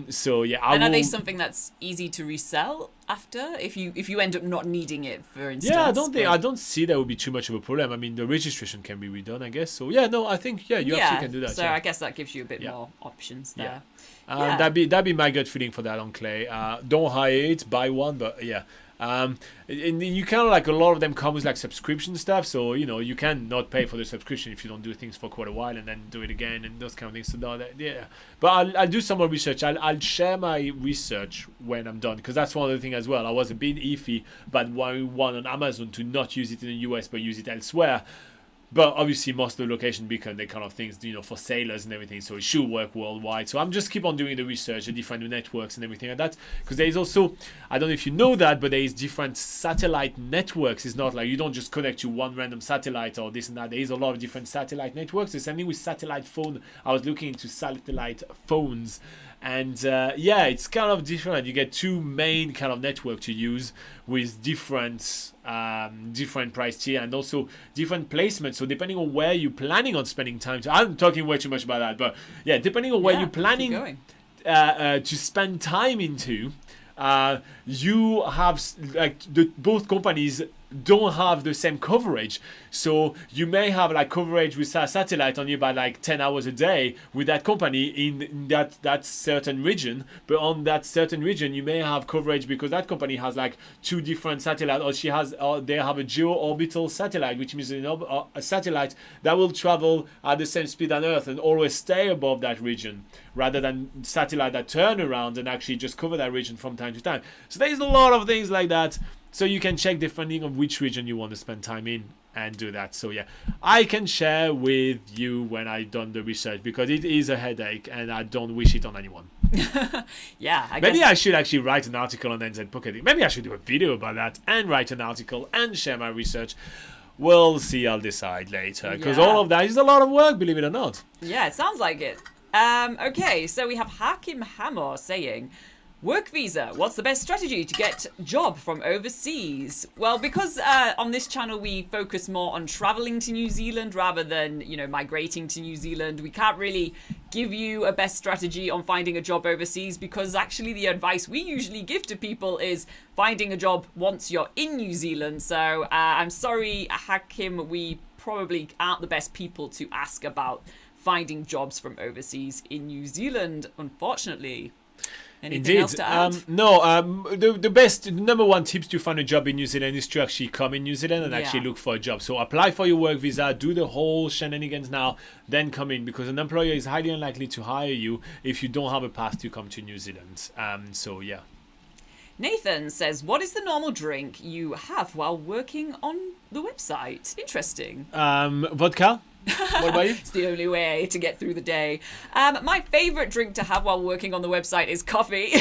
So yeah, And are they something that's easy to resell after if you end up not needing it, for instance? Yeah, I don't see that would be too much of a problem. I mean, the registration can be redone, I guess. So yeah, no, I think you absolutely can do that. So I guess that gives you a bit more options there. That'd be my gut feeling for that on clay. Don't hire it, buy one, but yeah. And you kind of like a lot of them come with like subscription stuff, so you can not pay for the subscription if you don't do things for quite a while and then do it again and those kind of things. So no, but I'll do some more research. I'll share my research when I'm done, because that's one of the things as well. I was a bit iffy about one on Amazon to not use it in the US but use it elsewhere. But obviously, most of the location beacon, they kind of things, for sailors and everything, so it should work worldwide. So I'm just keep on doing the research, the different networks and everything like that. Because there is also, I don't know if you know that, but there is different satellite networks. It's not like you don't just connect to one random satellite or this and that. There is a lot of different satellite networks. The same thing with satellite phone. I was looking into satellite phones. And it's kind of different. You get two main kind of network to use with different price tier and also different placements. So depending on where you're planning on spending time, I'm talking way too much about that, but yeah, depending on where you're planning to spend time into, you have like both companies don't have the same coverage. So you may have like coverage with satellite only about like 10 hours a day with that company in that certain region, but on that certain region you may have coverage because that company has like two different satellites, or they have a geo-orbital satellite, which means a satellite that will travel at the same speed on Earth and always stay above that region, rather than satellite that turn around and actually just cover that region from time to time. So there's a lot of things like that. So you can check depending on which region you want to spend time in and do that. So yeah, I can share with you when I've done the research, because it is a headache and I don't wish it on anyone. Maybe I should actually write an article on NZ Pocket. Maybe I should do a video about that and write an article and share my research. We'll see, I'll decide later, because all of that is a lot of work, believe it or not. Yeah, it sounds like it. Okay, so we have Hakim Hamor saying, work visa, what's the best strategy to get job from overseas? Well, because on this channel we focus more on traveling to New Zealand rather than, migrating to New Zealand, we can't really give you a best strategy on finding a job overseas, because actually the advice we usually give to people is finding a job once you're in New Zealand. So I'm sorry, Hakim, we probably aren't the best people to ask about finding jobs from overseas in New Zealand, unfortunately. Anything else to add? The best, number one tips to find a job in New Zealand is to actually come in New Zealand and actually look for a job. So apply for your work visa, do the whole shenanigans now, then come in, because an employer is highly unlikely to hire you if you don't have a path to come to New Zealand. Nathan says, what is the normal drink you have while working on the website? Interesting. Vodka. What about you? It's the only way to get through the day. My favourite drink to have while working on the website is coffee.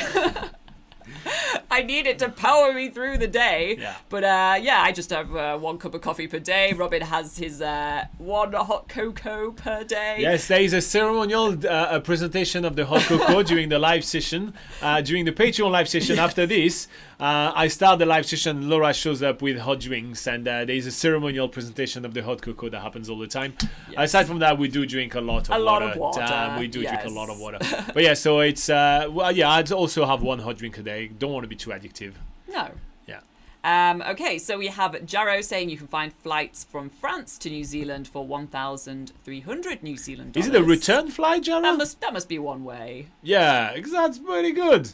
I need it to power me through the day. Yeah. But I just have 1 cup of coffee per day. Robin has his 1 hot cocoa per day. Yes, there is a ceremonial presentation of the hot cocoa during the live session, during the Patreon live session. Yes. After this, I start the live session. Laura shows up with hot drinks, and there is a ceremonial presentation of the hot cocoa that happens all the time. Yes. Aside from that, we do drink a lot of water. We do drink a lot of water. But yeah, so it's I'd also have 1 hot drink a day. Don't want to be too addictive. No. Yeah. Okay, so we have Jarrow saying you can find flights from France to New Zealand for 1,300 New Zealand dollars. Is it a return flight, Jarrow? That must be one way. Yeah, that's pretty good.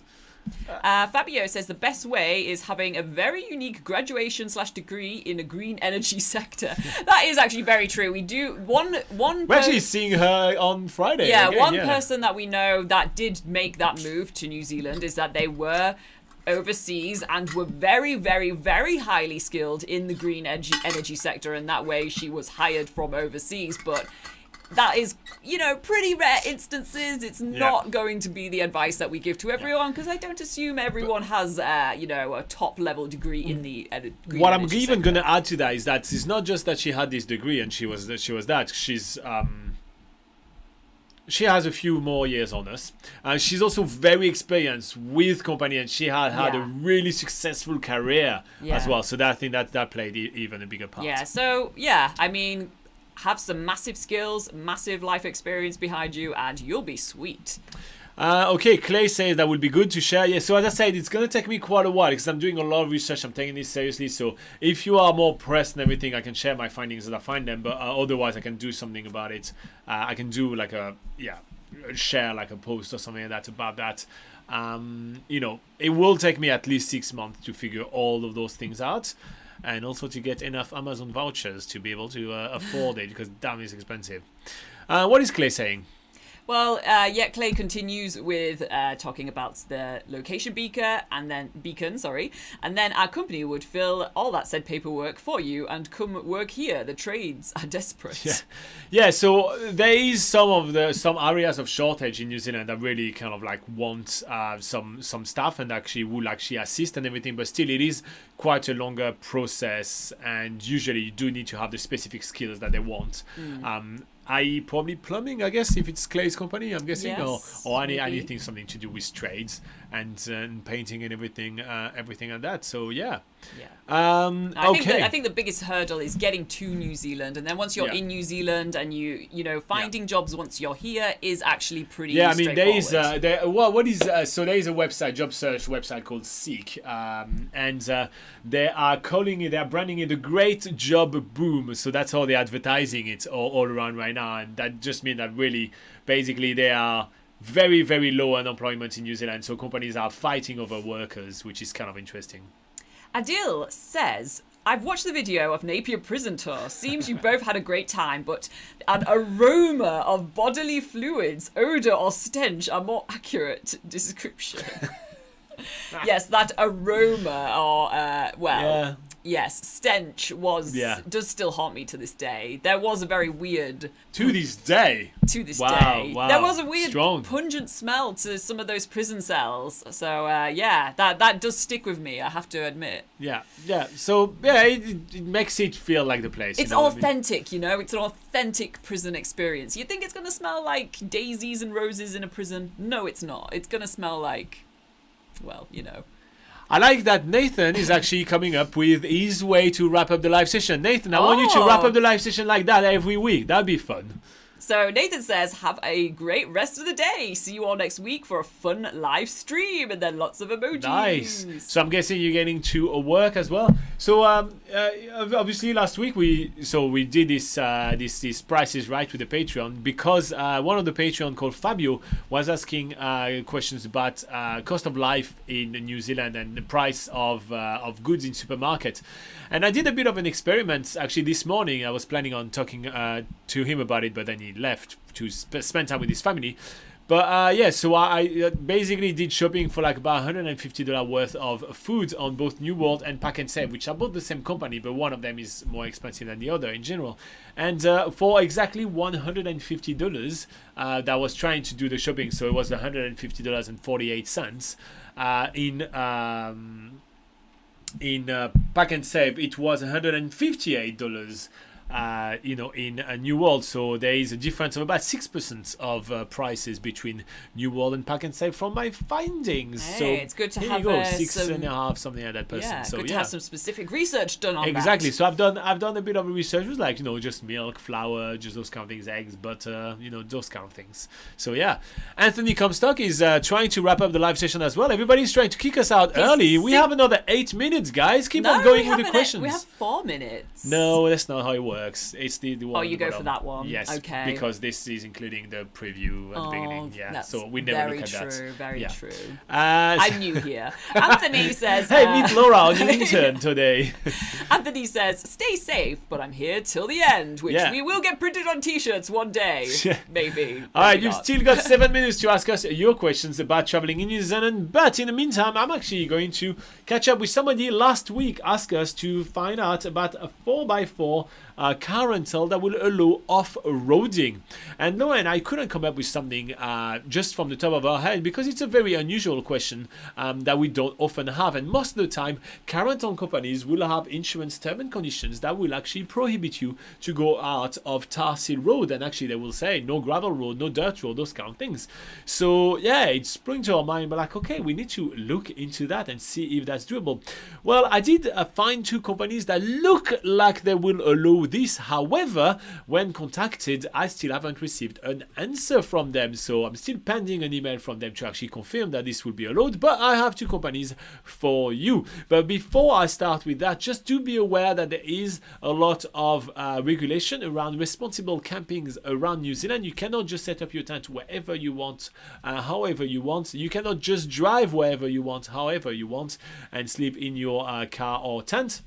Fabio says the best way is having a very unique graduation/degree in a green energy sector. That is actually very true. We do one. We're actually seeing her on Friday. Yeah, one person that we know that did make that move to New Zealand is that they were overseas and were very, very, very highly skilled in the green energy sector, and that way she was hired from overseas. But that is, pretty rare instances. It's not going to be the advice that we give to everyone, because I don't assume everyone has, a top-level degree in the green What I'm energy even sector. going to add to that is that it's not just that she had this degree and she was that. She has a few more years on us. She's also very experienced with company, and she had a really successful career as well. So I think that played even a bigger part. Yeah, so, I mean, have some massive skills, massive life experience behind you, and you'll be sweet. Okay, Clay says that would be good to share. Yeah, so as I said, it's going to take me quite a while because I'm doing a lot of research. I'm taking this seriously. So if you are more pressed and everything, I can share my findings as I find them. But otherwise, I can do something about it. I can do like share like a post or something like that about that. It will take me at least 6 months to figure all of those things out. And also to get enough Amazon vouchers to be able to afford it because damn, it's expensive. What is Clay saying? Well, Clay continues with talking about the location beacon, and then our company would fill all that said paperwork for you and come work here. The trades are desperate. Yeah. So there is some areas of shortage in New Zealand that really kind of like want some staff and actually will actually assist and everything, but still it is quite a longer process, and usually you do need to have the specific skills that they want. I.e. probably plumbing, I guess, if it's Clay's company, I'm guessing, yes, or anything something to do with trades and painting and everything like that. So yeah. I think the biggest hurdle is getting to New Zealand, and then once you're in New Zealand and finding jobs once you're here is actually pretty. I mean, there is so there is a website, job search website called Seek, and they're branding it the Great Job Boom. So that's how they're advertising it all around right now, and that just means that really, basically, they are very, very low unemployment in New Zealand. So companies are fighting over workers, which is kind of interesting. Adil says, I've watched the video of Napier prison tour. Seems you both had a great time, but an aroma of bodily fluids, odour or stench are more accurate description. Yes, that aroma or, yes, stench does still haunt me to this day. There was a very weird... To this day? To this day. Wow. There was a weird pungent smell to some of those prison cells. So, that does stick with me, I have to admit. Yeah. So, it makes it feel like the place. It's authentic, It's an authentic prison experience. You think it's going to smell like daisies and roses in a prison? No, it's not. It's going to smell like... well, I like that Nathan is actually coming up with his way to wrap up the live session. Nathan, I want you to wrap up the live session like that every week. That'd be fun. So Nathan says, have a great rest of the day. See you all next week for a fun live stream, and then lots of emojis. Nice. So I'm guessing you're getting to work as well. So obviously last week we did this Price is Right with the Patreon because one of the Patreon called Fabio was asking questions about cost of life in New Zealand and the price of goods in supermarket. And I did a bit of an experiment actually this morning. I was planning on talking to him about it, but then he left to spend time with his family. But so I basically did shopping for like about $150 worth of food on both New World and Pack and Save, which are both the same company, but one of them is more expensive than the other in general. And for exactly $150, that I was trying to do the shopping, so it was $150.48 in Pack and Save. It was $158. In a New World, so there is a difference of about 6% of prices between New World and Pack and Save from my findings. Hey, so it's good to have 6.5, something like that person. Yeah, so good to have some specific research done on that. Exactly. So I've done a bit of research with like just milk, flour, just those kind of things, eggs, butter, those kind of things. So yeah, Anthony Comstock is trying to wrap up the live session as well. Everybody's trying to kick us out early. We have another 8 minutes, guys. Keep on going with the questions. We have 4 minutes. No, that's not how it works. It's the one. Oh, you go for that one. Yes, okay. Because this is including the preview at the beginning. Yeah, so we never look at that. Very true. I'm new here. Anthony says, "Hey, meet Laura, our new intern today." Anthony says, "Stay safe, but I'm here till the end," which we will get printed on T-shirts one day, maybe. All right, you've still got 7 minutes to ask us your questions about traveling in New Zealand. But in the meantime, I'm actually going to catch up with somebody last week. Asked us to find out about a 4x4. Car rental that will allow off-roading. And no, and I couldn't come up with something just from the top of our head because it's a very unusual question that we don't often have. And most of the time, car rental companies will have insurance terms and conditions that will actually prohibit you to go out of tar seal road. And actually, they will say no gravel road, no dirt road, those kind of things. So yeah, it sprung to our mind, but like, okay, we need to look into that and see if that's doable. Well, I did find 2 companies that look like they will allow this this. However, when contacted, I still haven't received an answer from them. So I'm still pending an email from them to actually confirm that this will be allowed. But I have two companies for you. But before I start with that, just do be aware that there is a lot of regulation around responsible campings around New Zealand. You cannot just set up your tent wherever you want, however you want. You cannot just drive wherever you want, however you want, and sleep in your car or tent.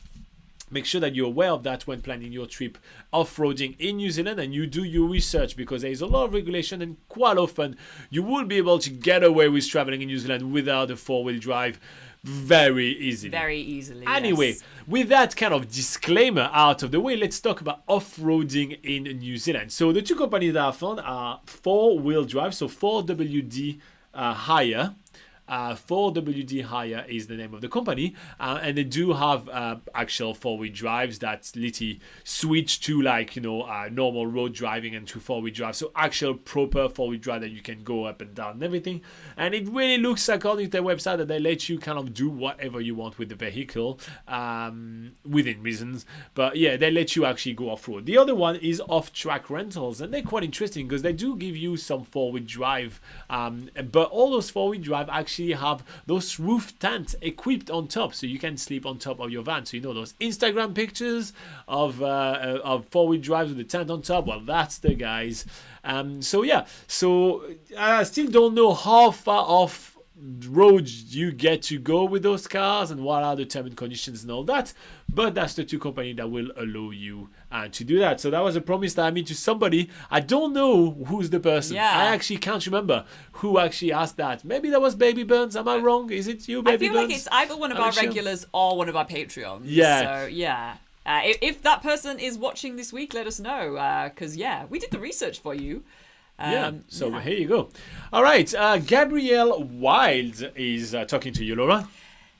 Make sure that you're aware of that when planning your trip off-roading in New Zealand, and you do your research, because there is a lot of regulation, and quite often you will be able to get away with traveling in New Zealand without a four-wheel drive very easily. Very easily. Anyway, yes. With that kind of disclaimer out of the way, let's talk about off-roading in New Zealand. So the two companies that I found are 4-wheel drive, so 4WD Hire. 4WD Hire is the name of the company, and they do have actual 4-wheel drives that literally switch to normal road driving and to 4-wheel drive, so actual proper 4-wheel drive that you can go up and down and everything. And it really looks, according to their website, that they let you kind of do whatever you want with the vehicle within reasons, but yeah, they let you actually go off-road. The other one is off-track rentals, and they're quite interesting because they do give you some 4-wheel drive, but all those 4-wheel drive actually have those roof tents equipped on top, so you can sleep on top of your van. So those Instagram pictures of 4-wheel drives with the tent on top, well, that's the guys. So I still don't know how far off roads you get to go with those cars and what are the terms and conditions and all that, but that's the two companies that will allow you to do that. So that was a promise that I made to somebody. I don't know who's the person. Yeah. I actually can't remember who actually asked that. Maybe that was Baby Burns. Am I wrong? Is it you, Baby Burns? I feel like it's either one of our regulars or one of our Patreons. Yeah. So yeah. If that person is watching this week, let us know, because we did the research for you. Here you go. All right, Gabrielle Wild is talking to you, Laura.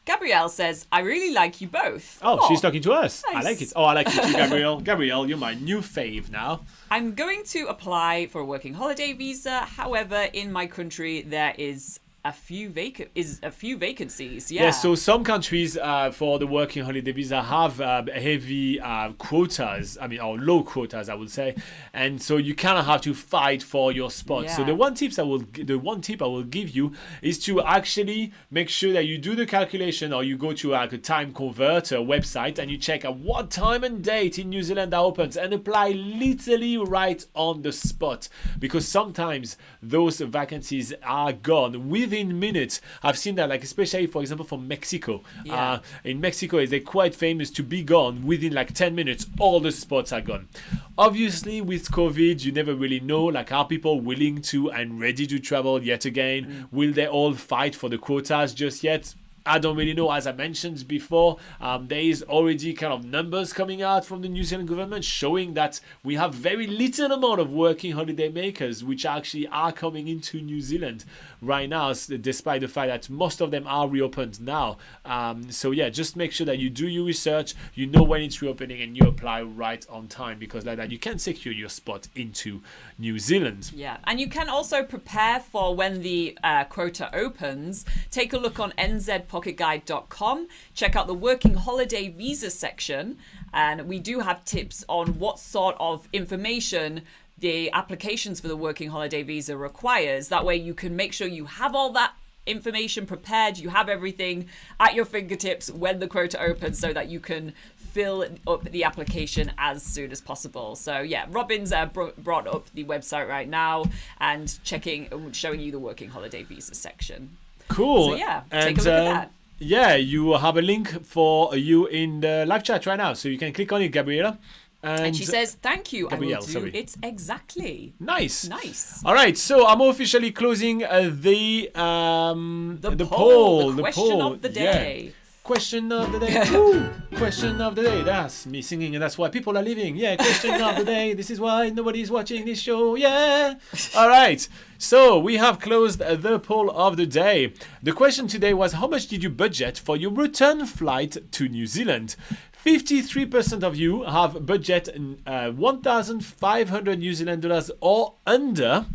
Gabrielle says, I really like you both. Oh, she's talking to us. Nice. I like it. Oh, I like you too, Gabrielle. Gabrielle, you're my new fave now. I'm going to apply for a working holiday visa. However, in my country, there is a few vacancies. Yeah. So some countries for the working holiday visa have heavy quotas. Or low quotas, I would say, and so you kind of have to fight for your spot. Yeah. So the one tip I will give you is to actually make sure that you do the calculation, or you go to a time converter website and you check at what time and date in New Zealand that opens, and apply literally right on the spot, because sometimes those vacancies are gone within minutes. I've seen that, especially for example from Mexico. Yeah. In Mexico, they're quite famous to be gone within 10 minutes. All the spots are gone. Obviously, with COVID, you never really know, are people willing to and ready to travel yet again? Will they all fight for the quotas just yet? I don't really know. As I mentioned before, there is already kind of numbers coming out from the New Zealand government showing that we have very little amount of working holiday makers which actually are coming into New Zealand right now, despite the fact that most of them are reopened now. Just make sure that you do your research, you know when it's reopening, and you apply right on time, because like that you can secure your spot into New Zealand. Yeah, and you can also prepare for when the quota opens. Take a look on NZPocketGuide.com. Check out the working holiday visa section, and we do have tips on what sort of information the applications for the working holiday visa requires. That way you can make sure you have all that information prepared, you have everything at your fingertips when the quota opens, so that you can fill up the application as soon as possible. So yeah, Robin's brought up the website right now and showing you the working holiday visa section. Cool. So yeah, take a look at that. Yeah, you have a link for you in the live chat right now, so you can click on it, Gabriella. And she says, thank you, Gabrielle, I will do sorry. it exactly. Nice. All right, so I'm officially closing the poll. The question of the day. Yeah. Question of the day. Woo! Question of the day. That's me singing, and that's why people are leaving. Yeah, question of the day. This is why nobody's watching this show. Yeah. All right. So we have closed the poll of the day. The question today was, how much did you budget for your return flight to New Zealand? 53% of you have budget 1,500 New Zealand dollars or under.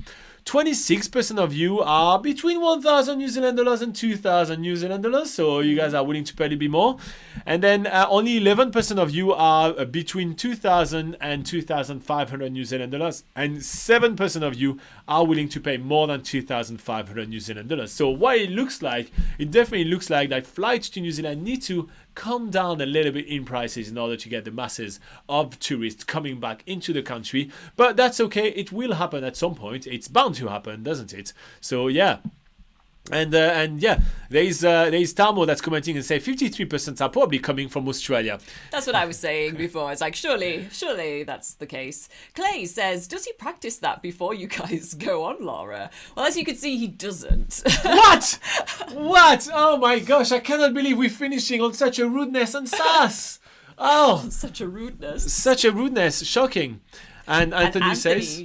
26% of you are between 1,000 New Zealand dollars and 2,000 New Zealand dollars. So you guys are willing to pay a little bit more. And then only 11% of you are between 2,000 and 2,500 New Zealand dollars. And 7% of you are willing to pay more than 2,500 New Zealand dollars. So what it looks like, it definitely looks like that flights to New Zealand need to come down a little bit in prices in order to get the masses of tourists coming back into the country. But that's okay. It will happen at some point. It's bound to happen, doesn't it? So yeah. And yeah, there's Tamo that's commenting and say 53% are probably coming from Australia. That's what I was saying before. It's like, surely that's the case. Clay says, does he practice that before you guys go on, Laura? Well, as you can see, he doesn't. What? What? Oh my gosh, I cannot believe we're finishing on such a rudeness and sass. Oh, Such a rudeness. such a rudeness. Shocking. And Anthony says,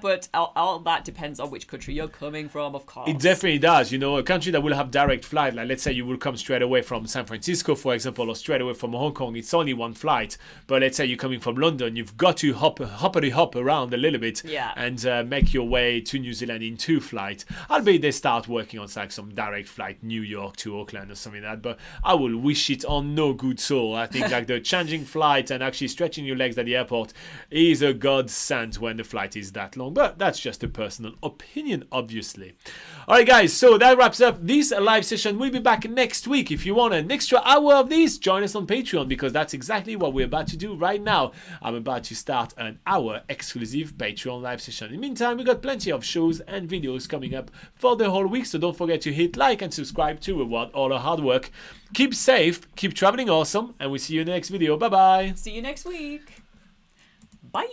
but all that depends on which country you're coming from, of course. it definitely does. You know, a country that will have direct flight, like let's say you will come straight away from San Francisco, for example, or straight away from Hong Kong, it's only one flight. But let's say you're coming from London, you've got to hop around a little bit and make your way to New Zealand in 2 flights. Albeit they start working on like some direct flight, New York to Auckland or something like that. But I will wish it on no good soul. I think like the changing flight and actually stretching your legs at the airport is a godsend when the flight is that long, but that's just a personal opinion, obviously. Alright guys, so that wraps up this live session. We'll be back next week. If you want an extra hour of this, join us on Patreon, because that's exactly what we're about to do right now. I'm about to start an hour exclusive Patreon live session. In the meantime, we got plenty of shows and videos coming up for the whole week, so don't forget to hit like and subscribe to reward all our hard work. Keep safe, keep traveling awesome, and we'll see you in the next video. Bye bye. See you next week. Bye.